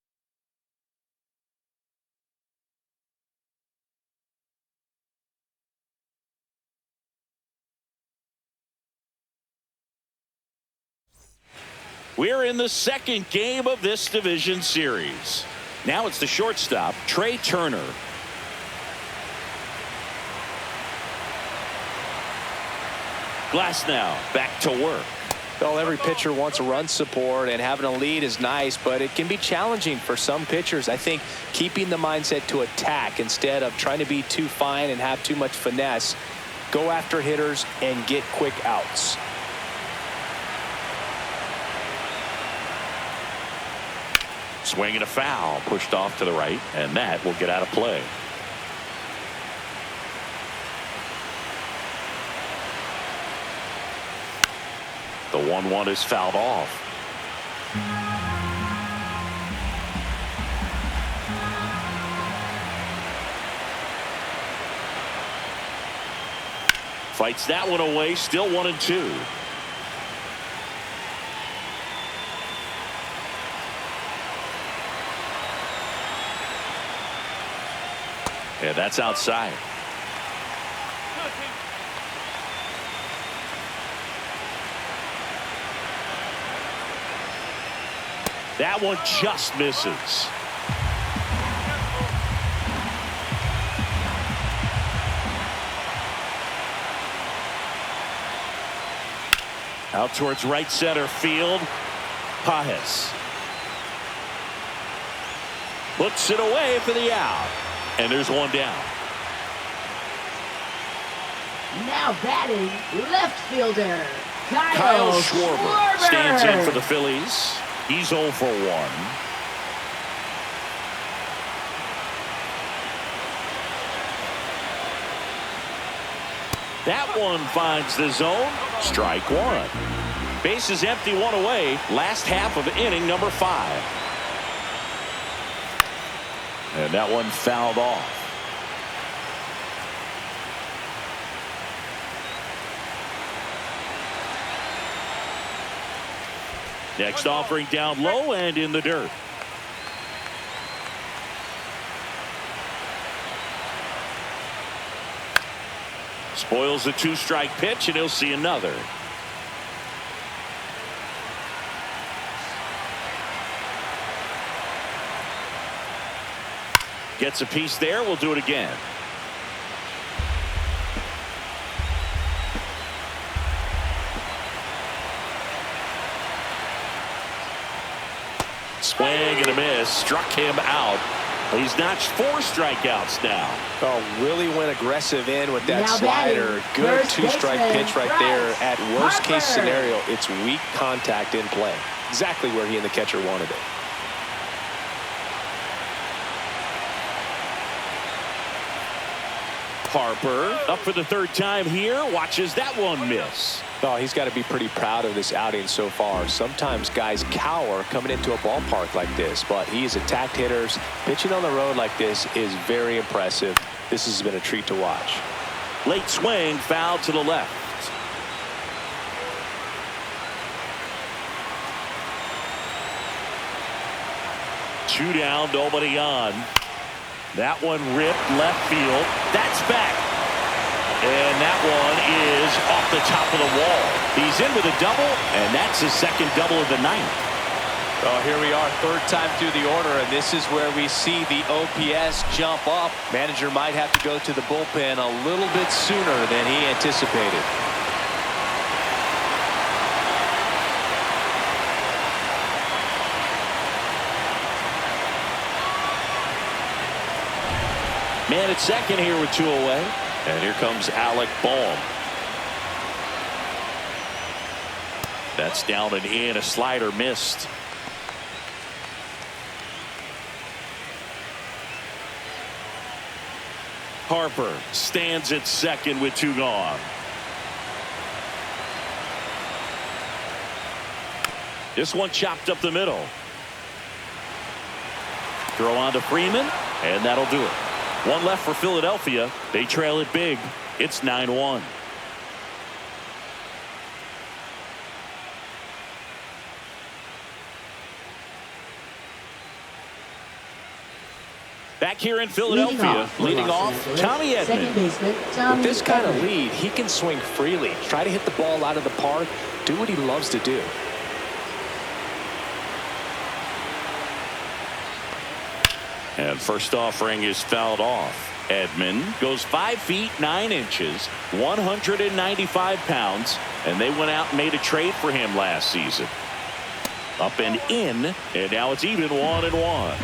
We're in the second game of this division series. Now it's the shortstop, Trey Turner. Glasnow back to work. Well, every pitcher wants run support, and having a lead is nice, but it can be challenging for some pitchers. I think keeping the mindset to attack instead of trying to be too fine and have too much finesse. Go after hitters and get quick outs. Swing and a foul, pushed off to the right, and that will get out of play. The 1-1 is fouled off. Fights that one away, still 1-2. Yeah, that's outside. That one just misses. Out towards right center field. Pajes puts it away for the out. And there's one down. Now batting, left fielder, Kyle Schwarber stands in for the Phillies. He's 0 for 1. That one finds the zone. Strike one. Base is empty, one away. Last half of inning number 5. And that one fouled off. Next offering down low and in the dirt. Spoils the 2-strike pitch, and he'll see another. Gets a piece there. We'll do it again. Swing and a miss. Struck him out. He's notched 4 strikeouts now. Oh, really went aggressive in with that Now slider. batting, Good first 2-strike baseman, pitch right there. At worst case Harper. scenario, it's weak contact in play. Exactly where he and the catcher wanted it. Harper up for the 3rd time here. Watches that one miss. Oh, he's got to be pretty proud of this outing so far. Sometimes guys cower coming into a ballpark like this, but he's attacked hitters. Pitching on the road like this is very impressive. This has been a treat to watch. Late swing, foul to the left. Two down, nobody on. That one ripped left field. That's back. And that one is off the top of the wall. He's in with a double, and that's his 2nd double of the night. Oh, here we are, 3rd time through the order, and this is where we see the OPS jump up. Manager might have to go to the bullpen a little bit sooner than he anticipated. Man at second here with 2 away. And here comes Alec Bohm. That's down and in. A slider missed. Harper stands at second with 2 gone. This one chopped up the middle. Throw on to Freeman, and that'll do it. 1 left for Philadelphia. They trail it big. It's 9-1. Back here in Philadelphia, leading off Tommy Edman. Second baseman, Tommy With this kind of Edman. lead, he can swing freely. Try to hit the ball out of the park. Do what he loves to do. And first offering is fouled off. Edman goes 5 feet 9 inches, 195 pounds, and they went out and made a trade for him last season. Up and in, and now it's even 1-1.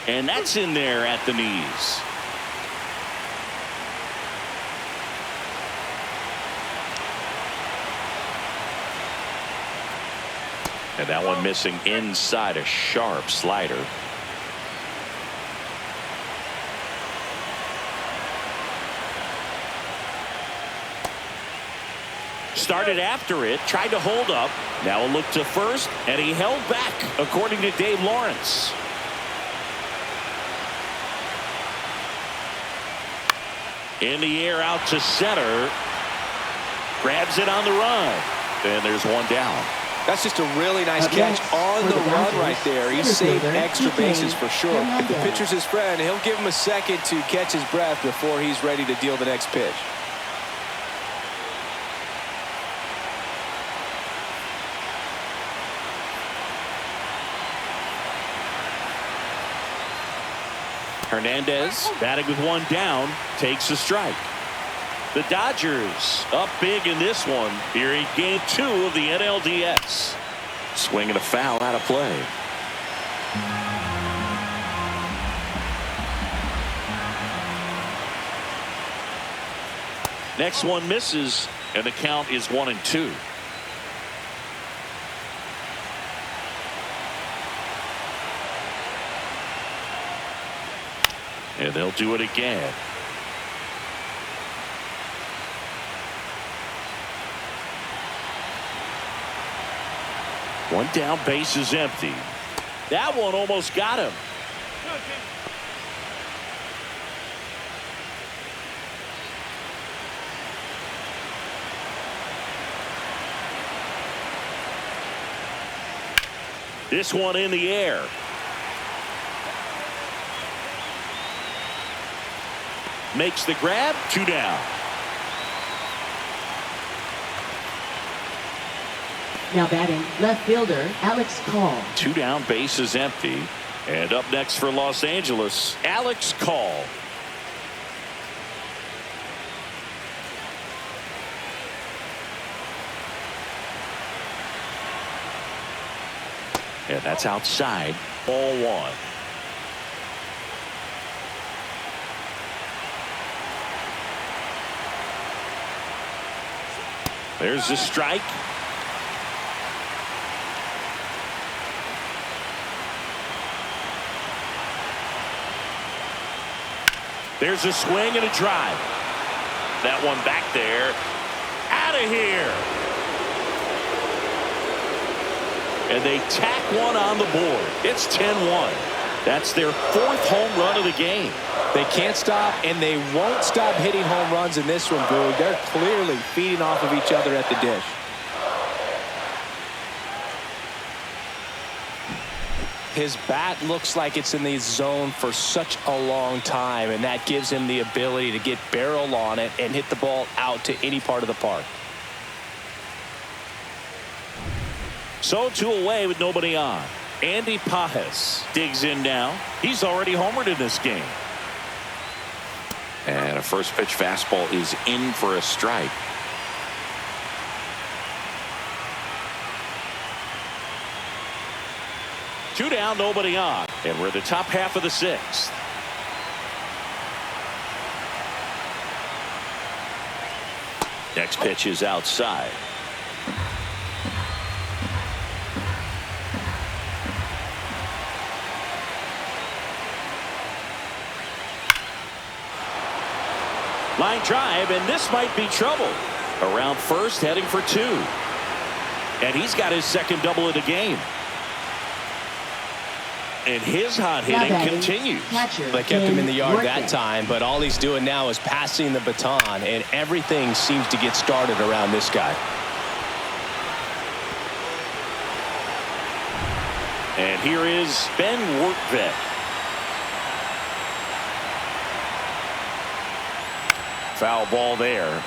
And that's in there at the knees. And that one missing inside, a sharp slider. Started after it, tried to hold up. Now a look to first, and he held back, according to Dave Lawrence. In the air out to center. Grabs it on the run. And there's one down. That's just a really nice catch on the run right there. He saved extra bases for sure. If the pitcher's his friend, he'll give him a second to catch his breath before he's ready to deal the next pitch. Hernandez batting with one down takes a strike. The Dodgers up big in this one here in game 2 of the NLDS. Swing and a foul out of play. Next one misses and the count is 1-2. And they'll do it again. One down, base is empty. That one almost got him. This one in the air. Makes the grab, 2 down. Now batting, left fielder Alex Call. 2 down, base is empty. And up next for Los Angeles, Alex Call. And that's outside, ball 1. There's the strike. There's a swing and a drive. That one back there. Out of here. And they tack one on the board. It's 10-1. That's their 4th home run of the game. They can't stop, and they won't stop hitting home runs in this one, Boog. They're clearly feeding off of each other at the dish. His bat looks like it's in the zone for such a long time, and that gives him the ability to get barrel on it and hit the ball out to any part of the park. So 2 away with nobody on. Andy Pajes digs in now. He's already homered in this game. And a first pitch fastball is in for a strike. Two down, nobody on. And we're the top half of the 6th. Next pitch is outside. Line drive, and this might be trouble. Around first, heading for 2. And he's got his 2nd double of the game. And his hot hitting continues. They kept him in the yard that time, but all he's doing now is passing the baton, and everything seems to get started around this guy. And here is Ben Workvet. Foul ball there.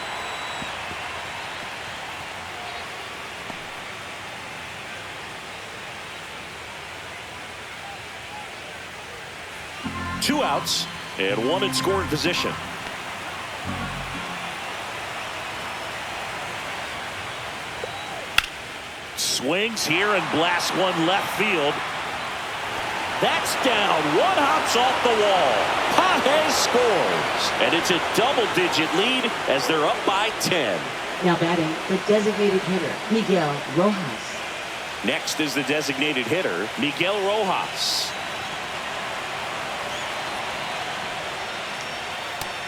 Two outs and 1 in scoring position. Swings here and blasts one left field. That's down. 1 hops off the wall. Pajes scores. And it's a double-digit lead as they're up by 10. Now batting, the designated hitter, Miguel Rojas. Next is the designated hitter, Miguel Rojas.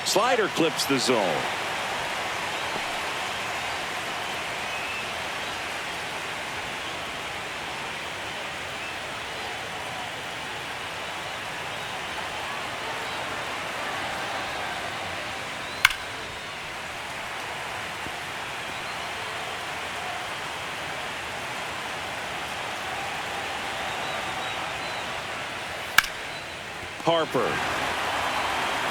Slider clips the zone. Harper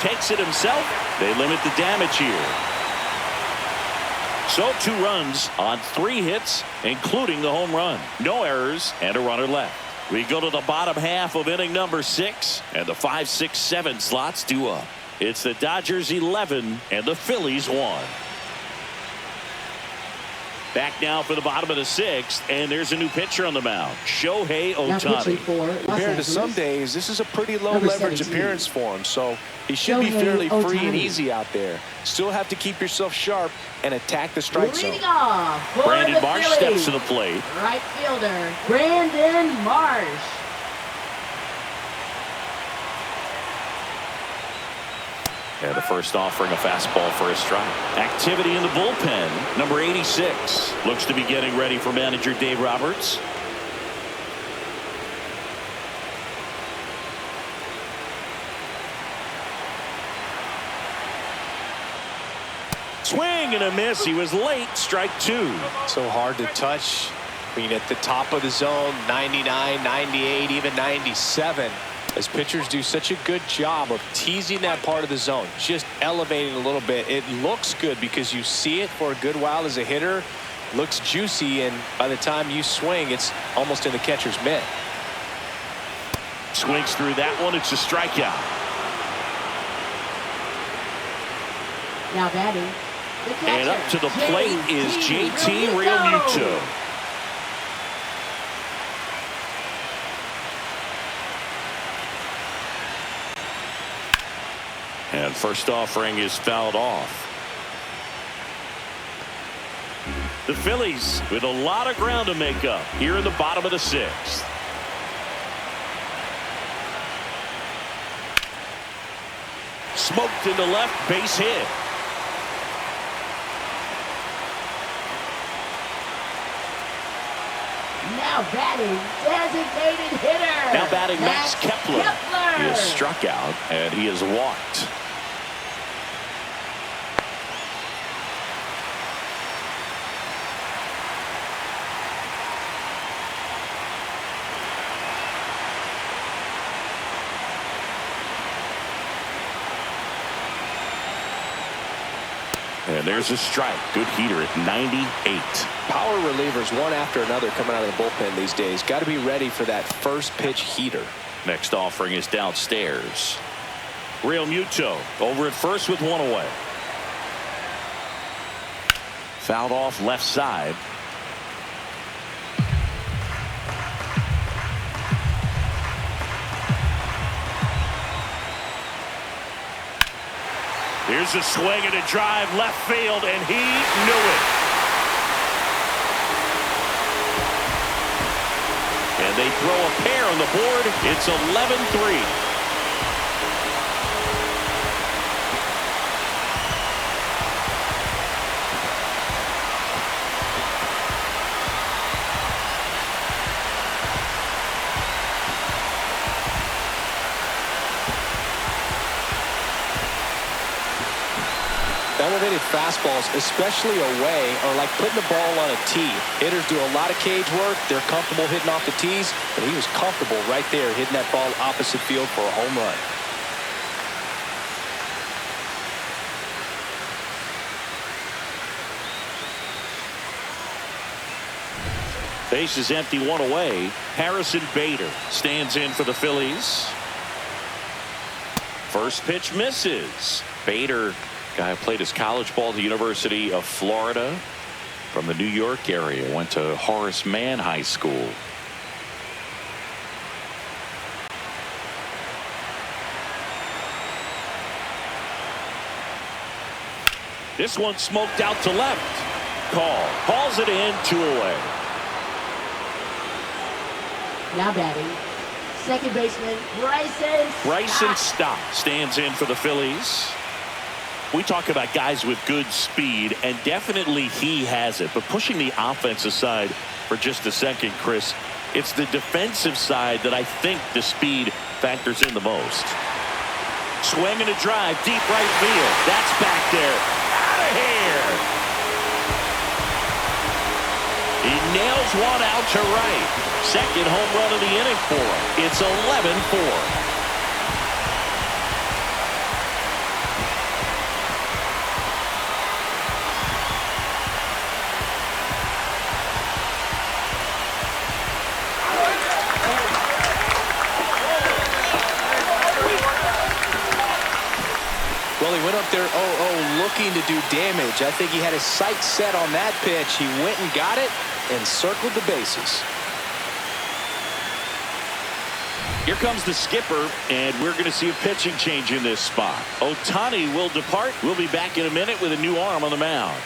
takes it himself. They limit the damage here. So 2 runs on 3 hits, including the home run. No errors and a runner left. We go to the bottom half of inning number 6, and the 5, 6, 7 slots due up. It's the Dodgers 11 and the Phillies 1. Back now for the bottom of the 6th, and there's a new pitcher on the mound, Shohei Ohtani. Compared to some days, this is a pretty low leverage appearance for him, so he should be fairly free and easy out there. Still have to keep yourself sharp and attack the strike zone. Brandon Marsh steps to the plate. Right fielder, Brandon Marsh. And the first offering a fastball for a strike. Activity in the bullpen. Number 86 looks to be getting ready for manager Dave Roberts. Swing and a miss. He was late. Strike 2. So hard to touch. I mean, at the top of the zone, 99, 98, even 97. As pitchers do such a good job of teasing that part of the zone, just elevating a little bit. It looks good because you see it for a good while as a hitter. Looks juicy, and by the time you swing, it's almost in the catcher's mitt. Swings through that one. It's a strikeout. Now batting. And up to the plate is JT Realmuto. And first offering is fouled off. The Phillies with a lot of ground to make up here in the bottom of the 6th. Smoked into left, base hit. Now batting, designated hitter. Now batting, Max Kepler. He is struck out and he is walked. And there's a strike. Good heater at 98. Power relievers one after another coming out of the bullpen these days. Got to be ready for that first pitch heater. Next offering is downstairs. Realmuto over at first with 1 away. Fouled off left side. Here's a swing and a drive left field, and he knew it. And they throw a pair on the board. It's 11-3. Elevated fastballs, especially away, are like putting the ball on a tee. Hitters do a lot of cage work. They're comfortable hitting off the tees, but he was comfortable right there hitting that ball opposite field for a home run. Base is empty, 1 away. Harrison Bader stands in for the Phillies. First pitch misses. Bader, guy who played his college ball at the University of Florida from the New York area, went to Horace Mann High School. This one smoked out to left. Call. Hauls it in, 2 away. Now batting. Second baseman, Bryson Stott stands in for the Phillies. We talk about guys with good speed, and definitely he has it. But pushing the offensive side for just a second, Chris, it's the defensive side that I think the speed factors in the most. Swing and a drive, deep right field. That's back there. Out of here. He nails one out to right. Second home run of the inning for him. It's 11-4. went up there 0-0 looking to do damage. I think he had his sights set on that pitch. He went and got it and circled the bases. Here comes the skipper, and we're going to see a pitching change in this spot. Ohtani will depart. We'll be back in a minute with a new arm on the mound.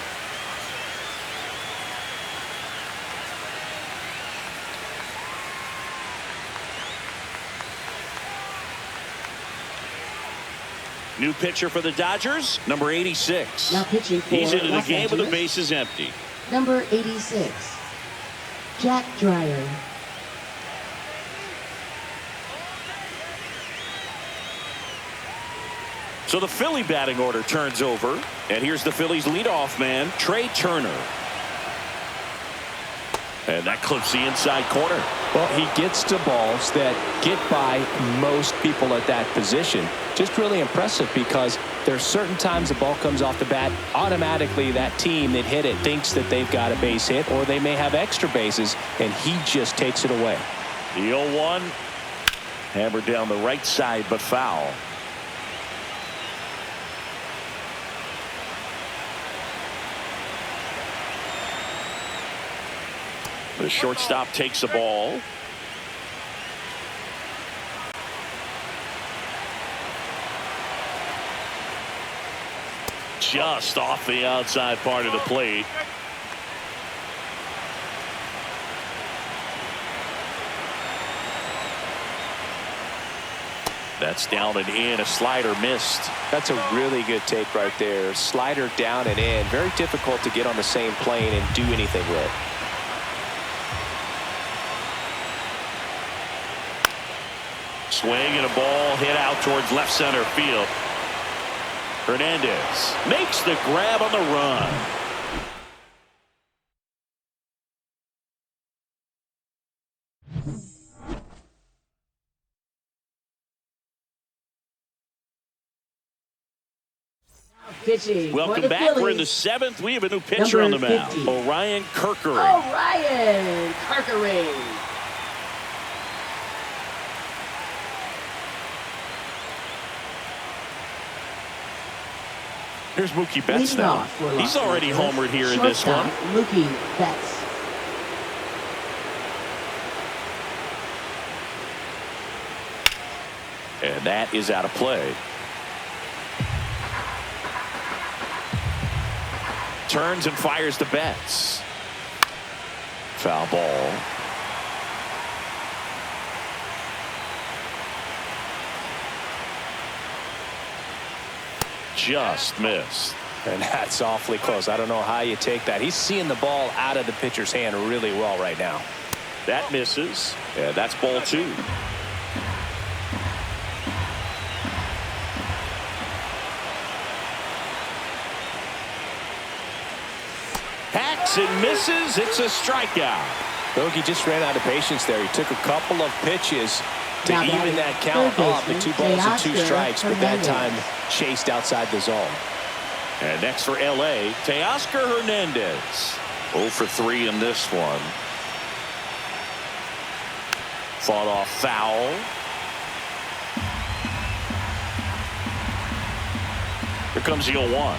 New pitcher for the Dodgers, number 86. Now pitching for He's into the Los game with the Angeles. bases empty. Number 86, Jack Dreyer. So the Philly batting order turns over, and here's the Phillies leadoff man, Trey Turner. And that clips the inside corner. Well, he gets to balls that get by most people at that position. Just really impressive because there's certain times the ball comes off the bat, automatically that team that hit it thinks that they've got a base hit or they may have extra bases, and he just takes it away. The 0-1 hammered down the right side, but foul. The shortstop takes the ball. Just off the outside part of the plate. That's down and in. A slider missed. That's a really good take right there. Slider down and in. Very difficult to get on the same plane and do anything with. Swing and a ball hit out towards left center field. Hernandez makes the grab on the run. Pitching Welcome back. We're in the 7th. We have a new pitcher on the mound. Orion Kerkering. Orion Kerkering. Here's Mookie Betts now. He's already homered here in this one. Mookie Betts. And that is out of play. Turns and fires to Betts. Foul ball. Just missed. And that's awfully close. I don't know how you take that. He's seeing the ball out of the pitcher's hand really well right now. That misses. Yeah, that's ball 2. Hacks and misses. It's a strikeout. Bogey just ran out of patience there. He took a couple of pitches to even that count off to 2 balls and 2 strikes, but that time chased outside the zone. And next for L.A., Teoscar Hernandez. 0 for 3 in this one. Fought off foul. Here comes the 0-1.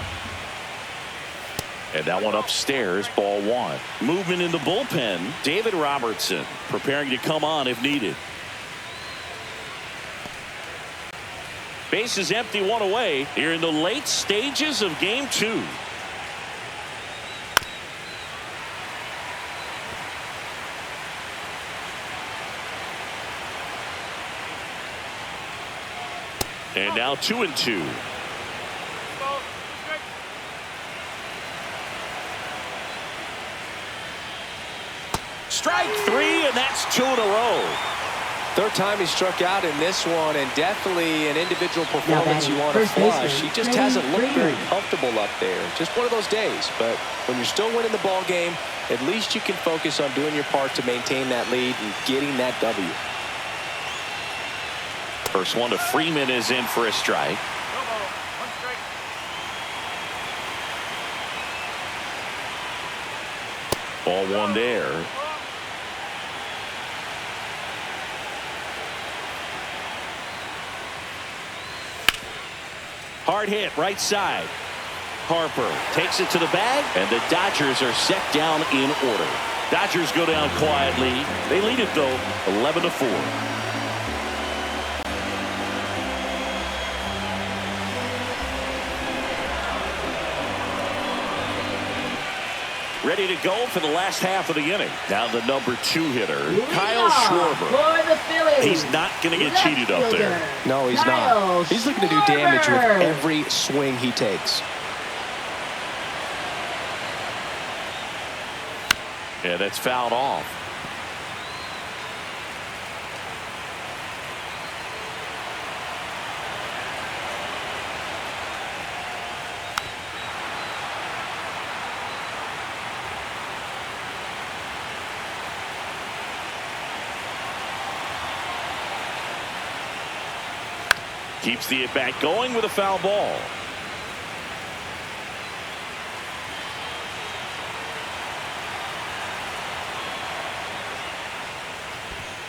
And that one upstairs, ball 1. Movement in the bullpen. David Robertson preparing to come on if needed. Base is empty, 1 away here in the late stages of game 2. And now 2-2. Strike 3, and that's 2 in a row. Third time he struck out in this one, and definitely an individual performance you want to flush. He just hasn't looked very comfortable up there. Just one of those days. But when you're still winning the ball game, at least you can focus on doing your part to maintain that lead and getting that W. First one to Freeman is in for a strike. Ball 1 there. Hard hit right side. Harper takes it to the bag, and the Dodgers are set down in order. Dodgers go down quietly. They lead it, though, 11-4. Ready to go for the last half of the inning. Now the number 2 hitter, Kyle Schwarber. For the Phillies. He's not going to get cheated up there. No, he's not. He's looking to do damage with every swing he takes. Yeah, that's fouled off. Keeps the at-bat going with a foul ball.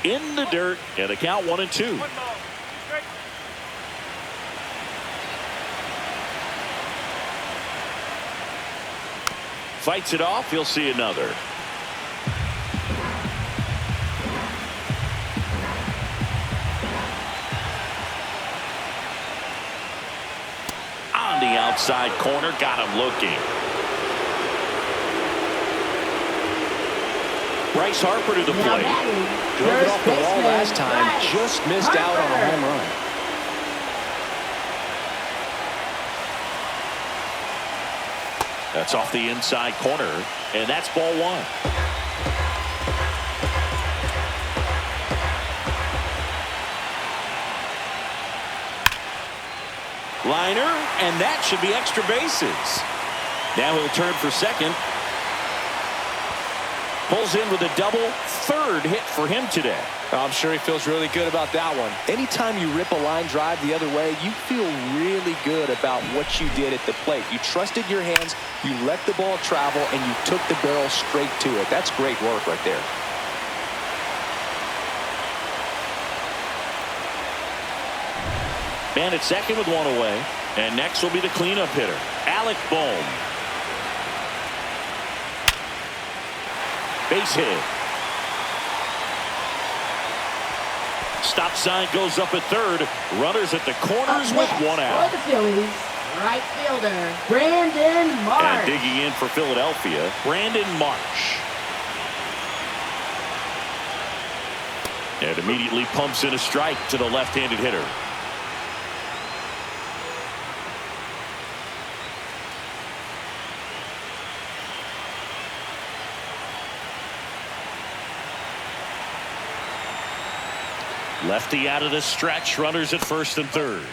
In the dirt, and the count 1-2. Fights it off. He'll see another. On the outside corner, got him looking. Bryce Harper to the plate. Drove it off the wall last time, just missed out on a home run. That's off the inside corner, and that's ball 1. Liner, and that should be extra bases. Now he'll turn for second. Pulls in with a double, 3rd hit for him today. I'm sure he feels really good about that one. Anytime you rip a line drive the other way, you feel really good about what you did at the plate. You trusted your hands, you let the ball travel, and you took the barrel straight to it. That's great work right there. Man at second with 1 away. And next will be the cleanup hitter, Alec Bohm. Base hit. Stop sign goes up at 3rd. Runners at the corners with 1 out. For the Phillies, right fielder, Brandon Marsh. And digging in for Philadelphia, Brandon Marsh. And immediately pumps in a strike to the left-handed hitter. Lefty out of the stretch. Runners at 1st and 3rd.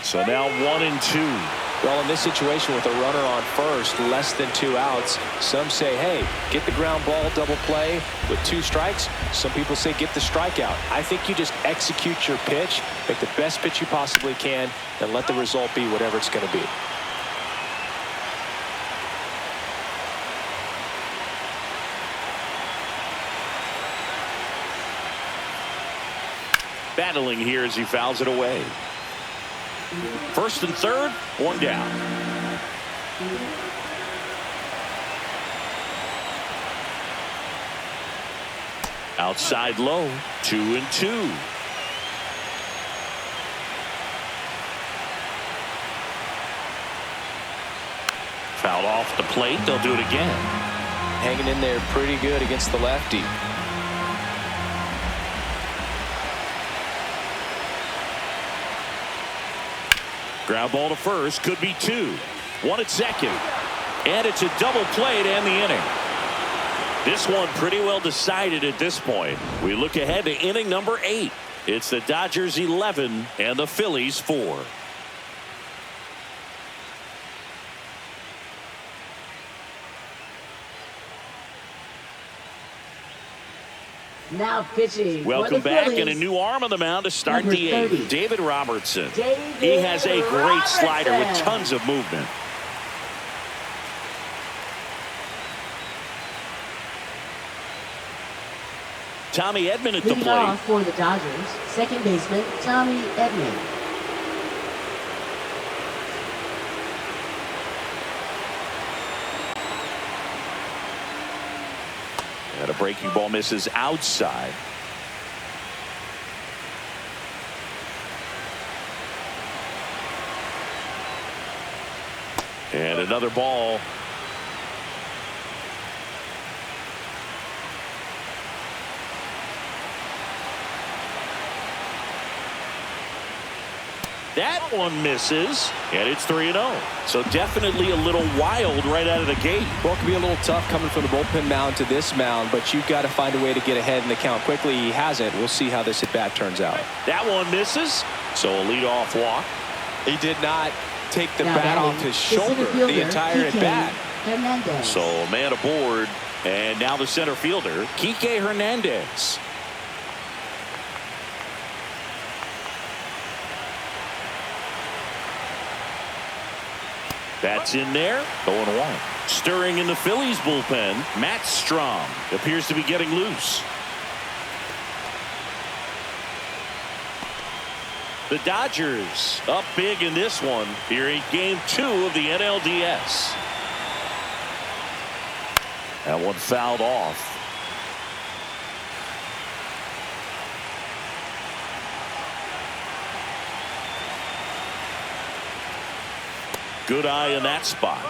So now 1-2. Well, in this situation with a runner on first, less than 2 outs, some say, hey, get the ground ball, double play with 2 strikes. Some people say get the strikeout. I think you just execute your pitch, make the best pitch you possibly can, and let the result be whatever it's going to be. Battling here as he fouls it away. 1st and 3rd, 1 down. Outside low, 2-2. Foul off the plate. They'll do it again. Hanging in there pretty good against the lefty. Ground ball to first, could be 2. 1 at second. And it's a double play to end the inning. This one pretty well decided at this point. We look ahead to inning number 8. It's the Dodgers 11 and the Phillies 4. Now pitching. Welcome back, and a new arm on the mound to start the 8th. David Robertson. He has a great slider with tons of movement. Tommy Edman at the Leading plate. off for the Dodgers, second baseman Tommy Edman. And a breaking ball misses outside. And another ball. That one misses, and it's 3-0. So definitely a little wild right out of the gate. Well, it can be a little tough coming from the bullpen mound to this mound, but you've got to find a way to get ahead in the count quickly. He hasn't. We'll see how this at-bat turns out. That one misses, so a leadoff walk. He did not take the Now bat batting, off his the center shoulder fielder, the entire Kike at-bat. Hernandez. So a man aboard, and now the center fielder, Kike Hernandez. That's in there. 0-1. Stirring in the Phillies bullpen, Matt Strom appears to be getting loose. The Dodgers up big in this one here in game 2 of the NLDS. That one fouled off. Good eye in that spot.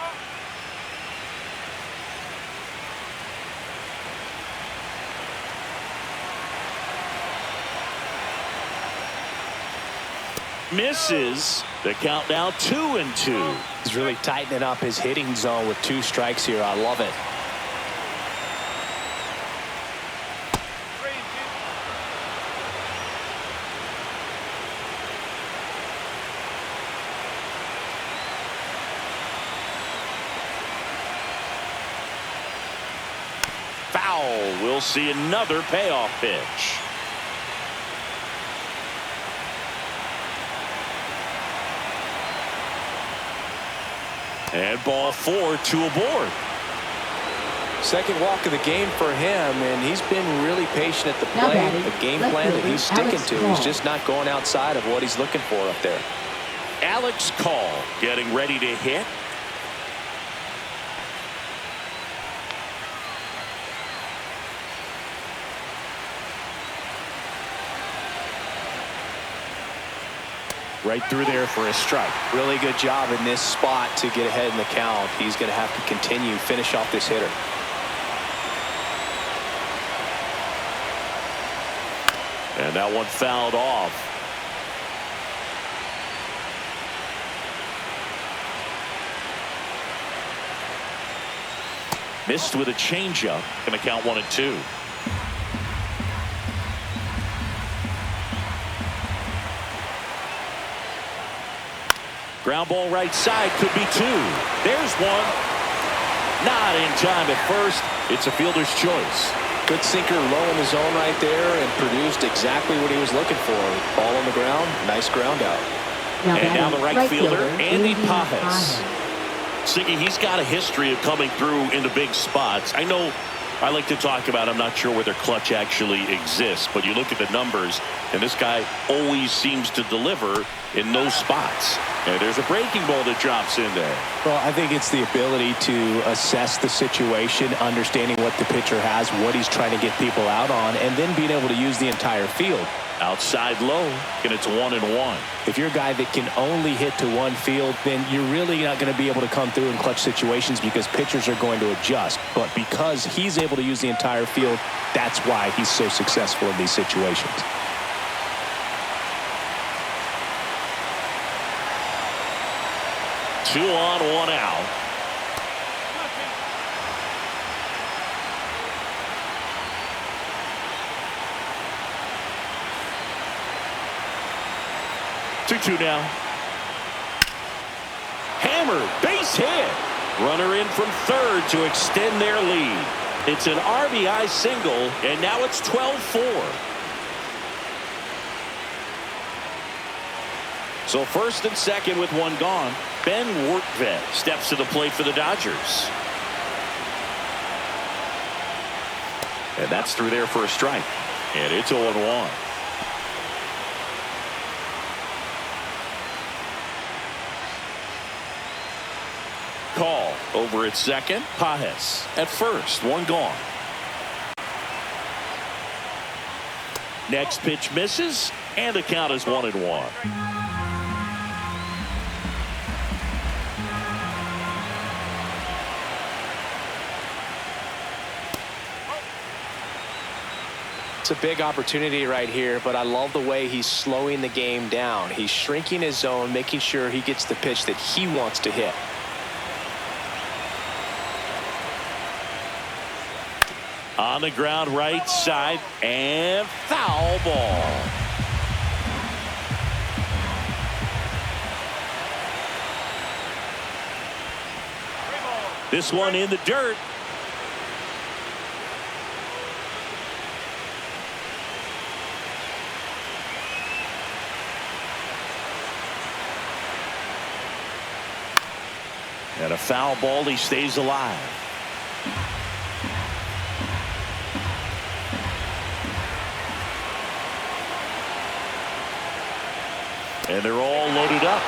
Misses. The count now 2-2. He's really tightening up his hitting zone with 2 strikes here. I love it. Foul. We'll see another payoff pitch. And ball 4, 2 aboard. Second walk of the game for him, and he's been really patient at the Now plate. batting, The game left plan that fielder, he's sticking Alex to. Call. He's just not going outside of what he's looking for up there. Alex Call getting ready to hit. Right through there for a strike. Really good job in this spot to get ahead in the count. He's going to have to continue, finish off this hitter. And that one fouled off. Missed with a changeup. Going to count 1-2. Ground ball right side, could be 2. There's one. Not in time at first. It's a fielder's choice. Good sinker low in the zone right there and produced exactly what he was looking for. Ball on the ground, nice ground out. And now the right fielder, Andy Pages. Pajes. Siggy, he's got a history of coming through into big spots. I know I like to talk about, I'm not sure whether clutch actually exists, but you look at the numbers, and this guy always seems to deliver in those spots. And there's a breaking ball that drops in there. Well, I think it's the ability to assess the situation, understanding what the pitcher has, what he's trying to get people out on, and then being able to use the entire field. Outside low, and it's 1-1. If you're a guy that can only hit to one field, then you're really not going to be able to come through in clutch situations because pitchers are going to adjust. But because he's able to use the entire field, that's why he's so successful in these situations. Two on, 1 out. Two now. Hammered, base hit. Runner in from third to extend their lead. It's an RBI single, and now it's 12-4. So first and second with one gone. Ben Workvet steps to the plate for the Dodgers. And that's through there for a strike. And it's 0-1. Call over at second. Pajes at first. One gone. Next pitch misses, and the count is 1-1. It's a big opportunity right here, but I love the way he's slowing the game down. He's shrinking his zone, making sure he gets the pitch that he wants to hit. On the ground right side, and foul ball. This one in the dirt. And a foul ball, he stays alive. And they're all loaded up.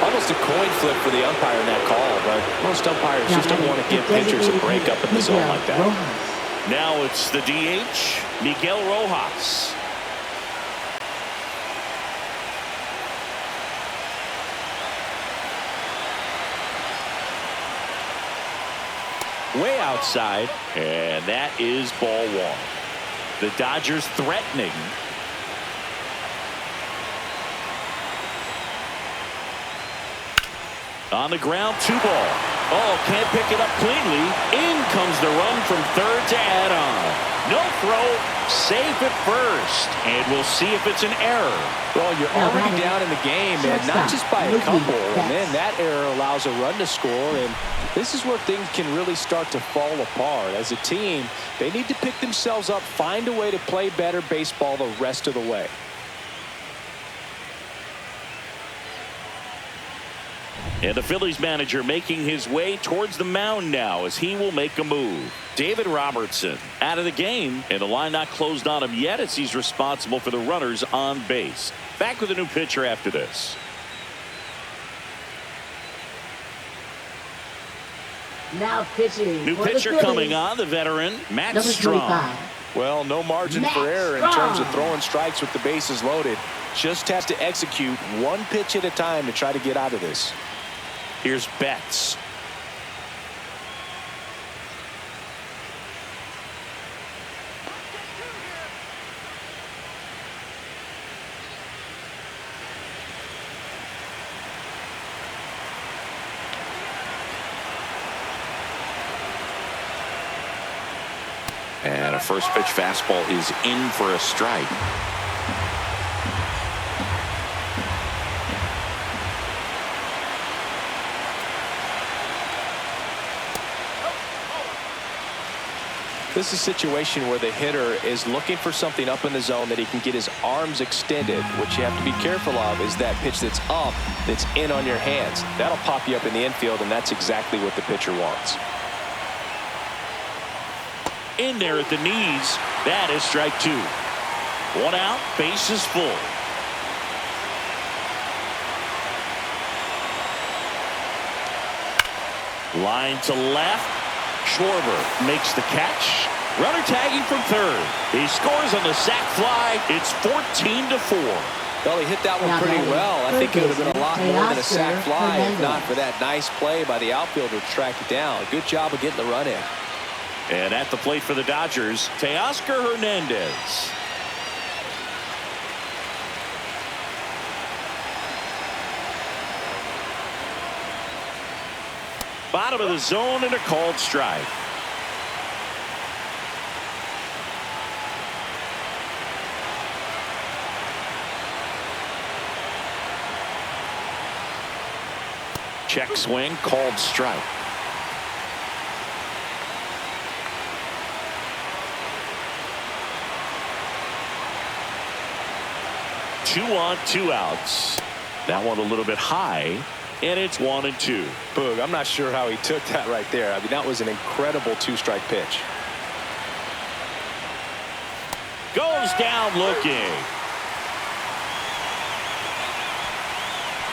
Almost a coin flip for the umpire in that call, but most umpires just don't want to give pitchers a break up in the zone like that. Now it's the DH, Miguel Rojas. Way outside, and that is ball one. The Dodgers threatening. On the ground, 2 ball. Oh, can't pick it up cleanly. In comes the run from third to add on. No throw, safe at first. And we'll see if it's an error. Well, you're already down in the game, and not just by a couple. And then that error allows a run to score, and this is where things can really start to fall apart. As a team, they need to pick themselves up, find a way to play better baseball the rest of the way. And the Phillies manager making his way towards the mound now as he will make a move. David Robertson out of the game, and the line not closed on him yet as he's responsible for the runners on base. Back with a new pitcher after this. Now pitching. New pitcher coming on, the veteran, Matt Number Strong. 25. Well, no margin for error in terms of throwing strikes with the bases loaded. Just has to execute one pitch at a time to try to get out of this. Here's Betts. And a first pitch fastball is in for a strike. This is a situation where the hitter is looking for something up in the zone that he can get his arms extended. What you have to be careful of is that pitch that's up, that's in on your hands. That'll pop you up in the infield, and that's exactly what the pitcher wants. In there at the knees. That is strike 2. 1 out, base is full. Line to left. Schwarber makes the catch. Runner tagging from third. He scores on the sac fly. It's 14-4. Well, he hit that one pretty well. I think it would have been a lot more than a sac fly if not for that nice play by the outfielder to track it down. Good job of getting the run in. And at the plate for the Dodgers, Teoscar Hernandez. Bottom of the zone and a called strike. Check swing, called strike. Two on, 2 outs. That one a little bit high, and it's 1-2. Boog, I'm not sure how he took that right there. I mean, that was an incredible 2-strike pitch. goes down looking.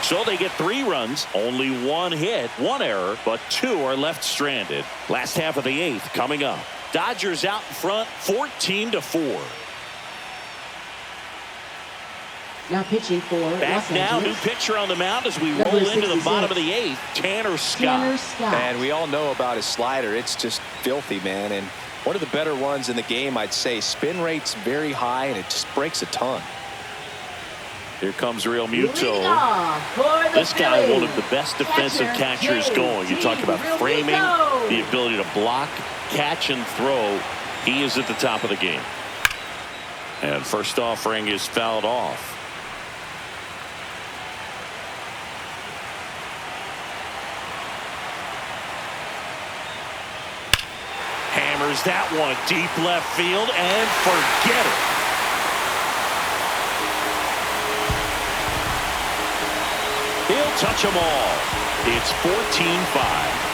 So they get 3 runs, only 1 hit, 1 error, but 2 are left stranded. Last half of the 8th coming up. Dodgers out in front, 14-4. Now pitching for Back now, new pitcher on the mound as we roll into the bottom of the 8th, Tanner Scott. And we all know about his slider. It's just filthy, man. And one of the better ones in the game, I'd say. Spin rate's very high, and it just breaks a ton. Here comes Real Muto. This guy, one of the best defensive catchers going. You talk about framing, the ability to block, catch, and throw. He is at the top of the game. And first offering is fouled off. Hammers that one deep left field and forget it. He'll touch them all. It's 14-5.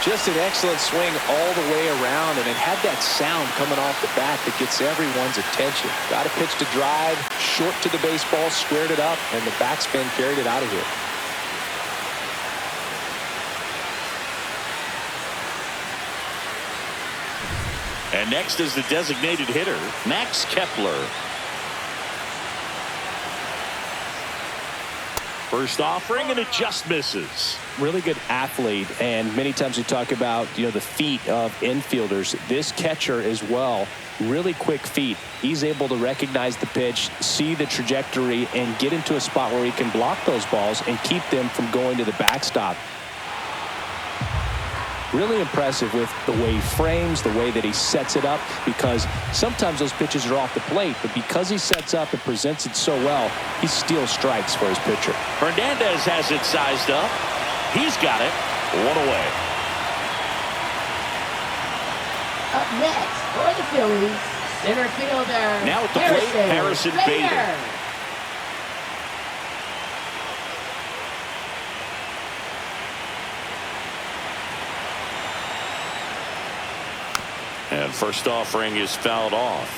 Just an excellent swing all the way around, and it had that sound coming off the bat that gets everyone's attention. Got a pitch to drive, short to the baseball, squared it up, and the backspin carried it out of here. And next is the designated hitter, Max Kepler. First offering, and it just misses. Really good athlete, and many times we talk about, the feet of infielders. This catcher as well, really quick feet. He's able to recognize the pitch, see the trajectory, and get into a spot where he can block those balls and keep them from going to the backstop. Really impressive with the way he frames, the way that he sets it up, because sometimes those pitches are off the plate, but because he sets up and presents it so well, he steals strikes for his pitcher. Hernandez has it sized up. He's got it. 1 away. Up next for the Phillies, center fielder. Now at the plate, Harrison Bader. And first offering is fouled off.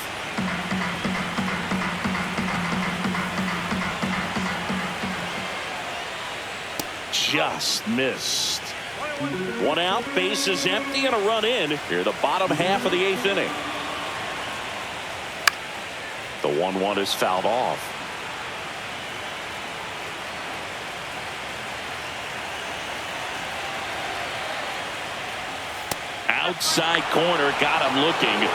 Just missed. 1 out, bases empty, and a run in here the bottom half of the 8th inning. The 1-1 is fouled off. Outside corner, got him looking.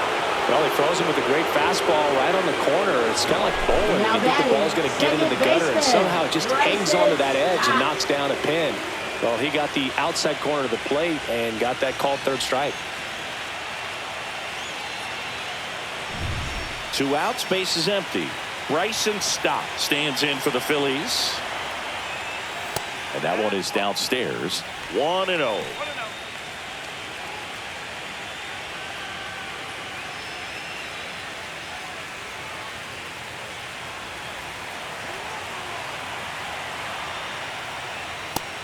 Well, he throws him with a great fastball right on the corner. It's kind of like bowling. You think the ball's going to get into the gutter, and somehow it just hangs onto that edge and knocks down a pin. Well, he got the outside corner of the plate and got that called third strike. 2 outs, base is empty. Bryson Stott stands in for the Phillies. And that one is downstairs. 1-0.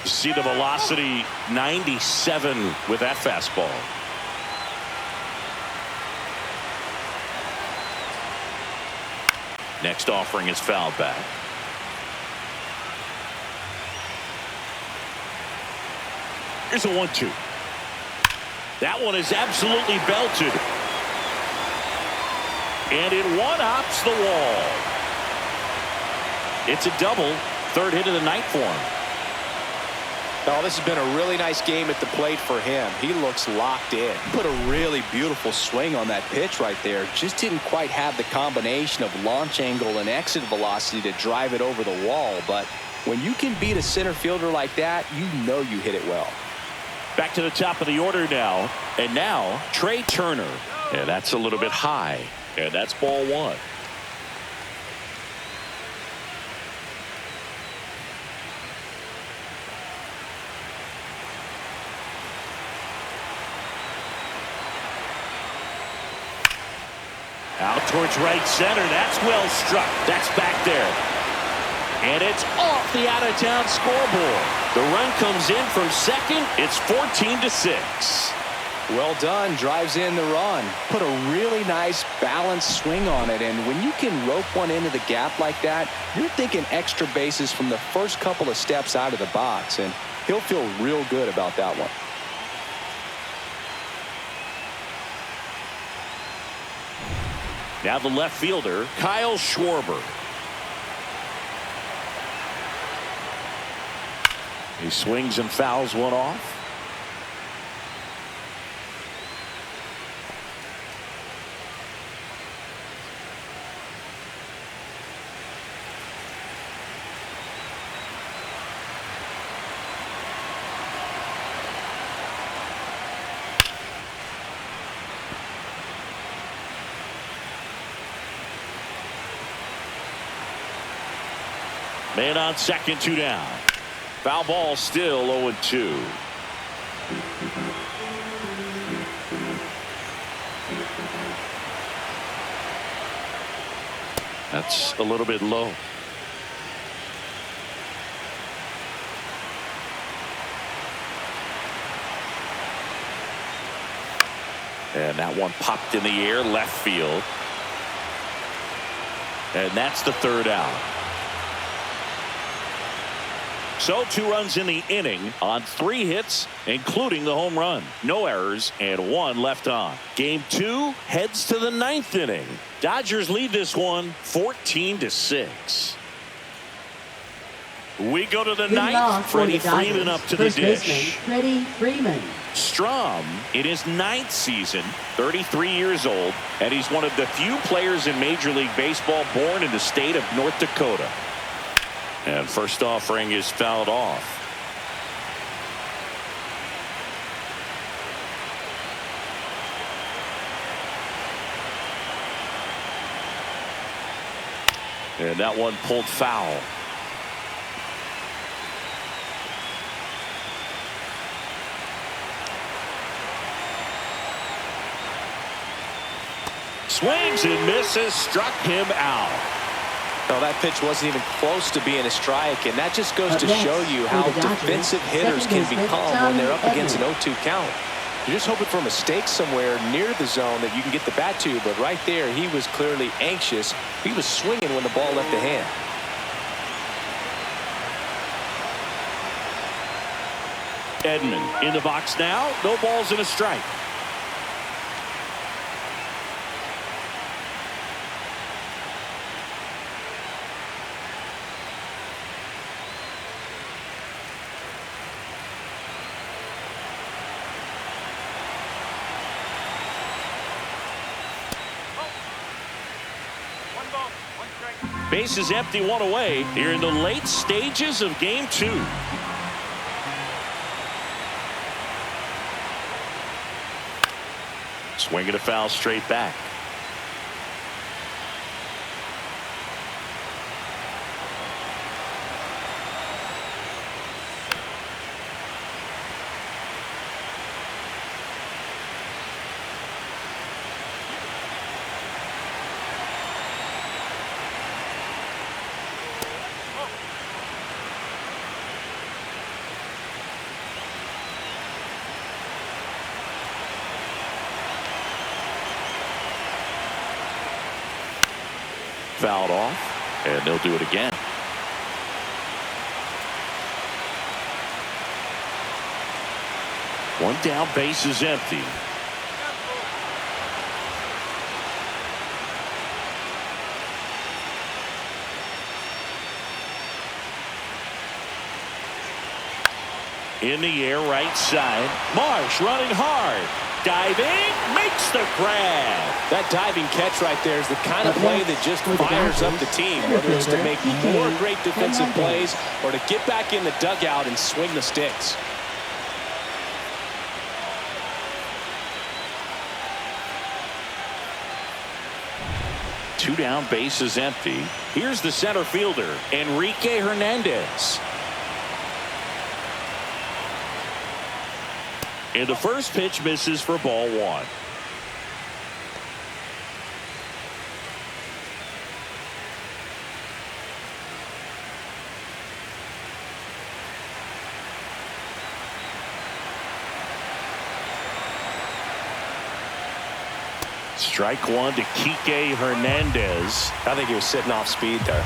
See the velocity, 97 with that fastball. Next offering is fouled back. Here's a 1-2. That one is absolutely belted. And it one-hops the wall. It's a double. 3rd hit of the night for him. Oh, this has been a really nice game at the plate for him. He looks locked in. Put a really beautiful swing on that pitch right there. Just didn't quite have the combination of launch angle and exit velocity to drive it over the wall. But when you can beat a center fielder like that, you know you hit it well. Back to the top of the order now. And now, Trey Turner. And that's a little bit high. And that's ball 1. Out towards right center. That's well struck. That's back there. And it's off the out-of-town scoreboard. The run comes in from second. It's 14-6. Well done. Drives in the run. Put a really nice balanced swing on it. And when you can rope one into the gap like that, you're thinking extra bases from the first couple of steps out of the box. And he'll feel real good about that one. Now the left fielder, Kyle Schwarber. He swings and fouls one off. Man on second, 2 down. Foul ball, still 0-2. That's a little bit low. And that one popped in the air, left field. And that's the 3rd out. So 2 runs in the inning on 3 hits, including the home run. No errors and 1 left on. Game 2 heads to the 9th inning. Dodgers lead this one 14-6. We go to the 9th. Freddie Freeman up to the dish. Freddie Freeman. Strom in his 9th season, 33 years old, and he's one of the few players in Major League Baseball born in the state of North Dakota. And first offering is fouled off. And that one pulled foul. Swings and misses, struck him out. No, that pitch wasn't even close to being a strike, and that just goes to show you how defensive hitters can become when they're up against an 0-2 count. You're just hoping for a mistake somewhere near the zone that you can get the bat to, but right there he was clearly anxious. He was swinging when the ball left the hand. Edman in the box now. No balls and a strike. Bases empty, 1 away here in the late stages of game 2. Swing and a foul straight back. Fouled off, and they'll do it again. One down, base is empty. In the air, right side. Marsh running hard. Diving, makes the grab. That diving catch right there is the kind of play that just fires up the team, whether it's to make more great defensive plays or to get back in the dugout and swing the sticks. Two down, base is empty. Here's the center fielder, Enrique Hernandez. And the first pitch misses for ball 1. Strike one to Kike Hernandez. I think he was sitting off speed there.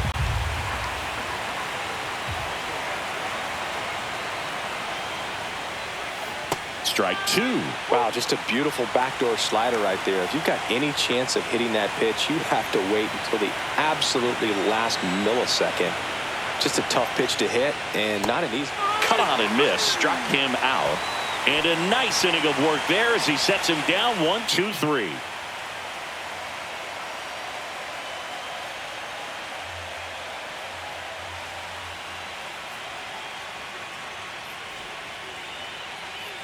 Strike two. Wow, just a beautiful backdoor slider right there. If you've got any chance of hitting that pitch, you have to wait until the absolutely last millisecond. Just a tough pitch to hit, and not an easy. Cut on and miss. Struck him out. And a nice inning of work there as he sets him down 1-2-3.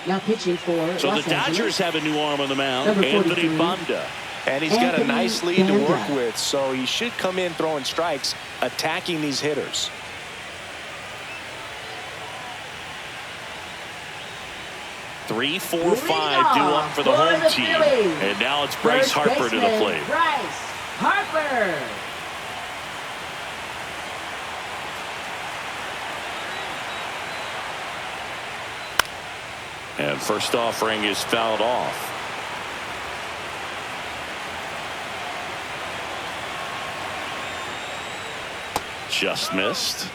Now pitching for So Los the Dodgers Angeles. have a new arm on the mound. Number Anthony 43. Banda. And he's got a Anthony nice lead to work Banda. with, so he should come in throwing strikes, attacking these hitters. Three, four, five due up for the For home the team. Phillies. And now it's Bryce First Harper to the baseman, plate. Bryce Harper. And first offering is fouled off. Just missed.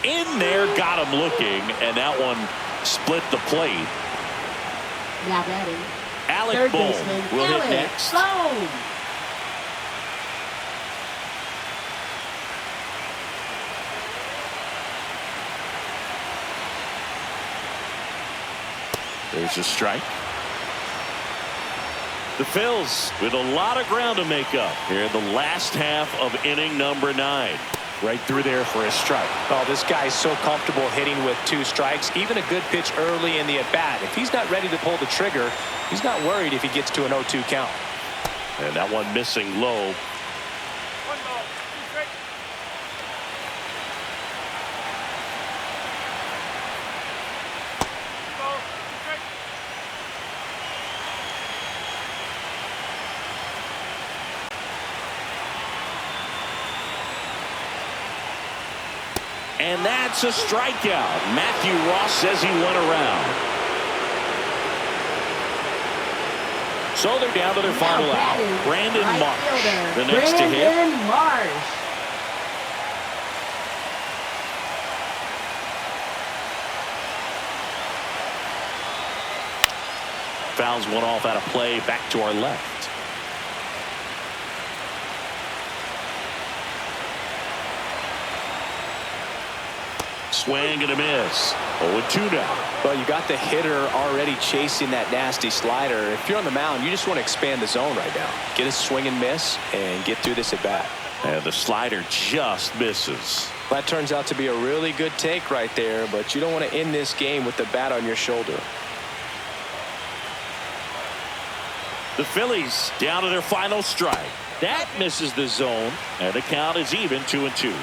In there, got him looking, and that one split the plate. Now batting. Alec Third Bohm baseman, will hit Alec next. Bohm. There's a strike. The Phils with a lot of ground to make up here in the last half of inning number 9. Right through there for a strike. Oh, this guy's so comfortable hitting with 2 strikes. Even a good pitch early in the at-bat. If he's not ready to pull the trigger, he's not worried if he gets to an 0-2 count. And that one missing low. And that's a strikeout. Matthew Ross says he went around. So they're down to their final out. Brandon Right Marsh, fielder, the next to hit. Brandon Marsh. Fouls one off out of play back to our left. Swing and a miss. 0-2 now. Well, you got the hitter already chasing that nasty slider. If you're on the mound, you just want to expand the zone right now. Get a swing and miss and get through this at bat. And the slider just misses. That turns out to be a really good take right there, but you don't want to end this game with the bat on your shoulder. The Phillies down to their final strike. That misses the zone, and the count is even 2-2.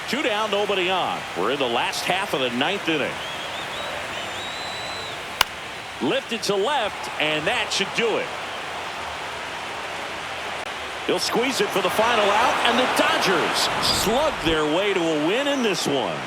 2 down, nobody on. We're in the last half of the 9th inning. Lifted to left, and that should do it. He'll squeeze it for the final out, and the Dodgers slug their way to a win in this one.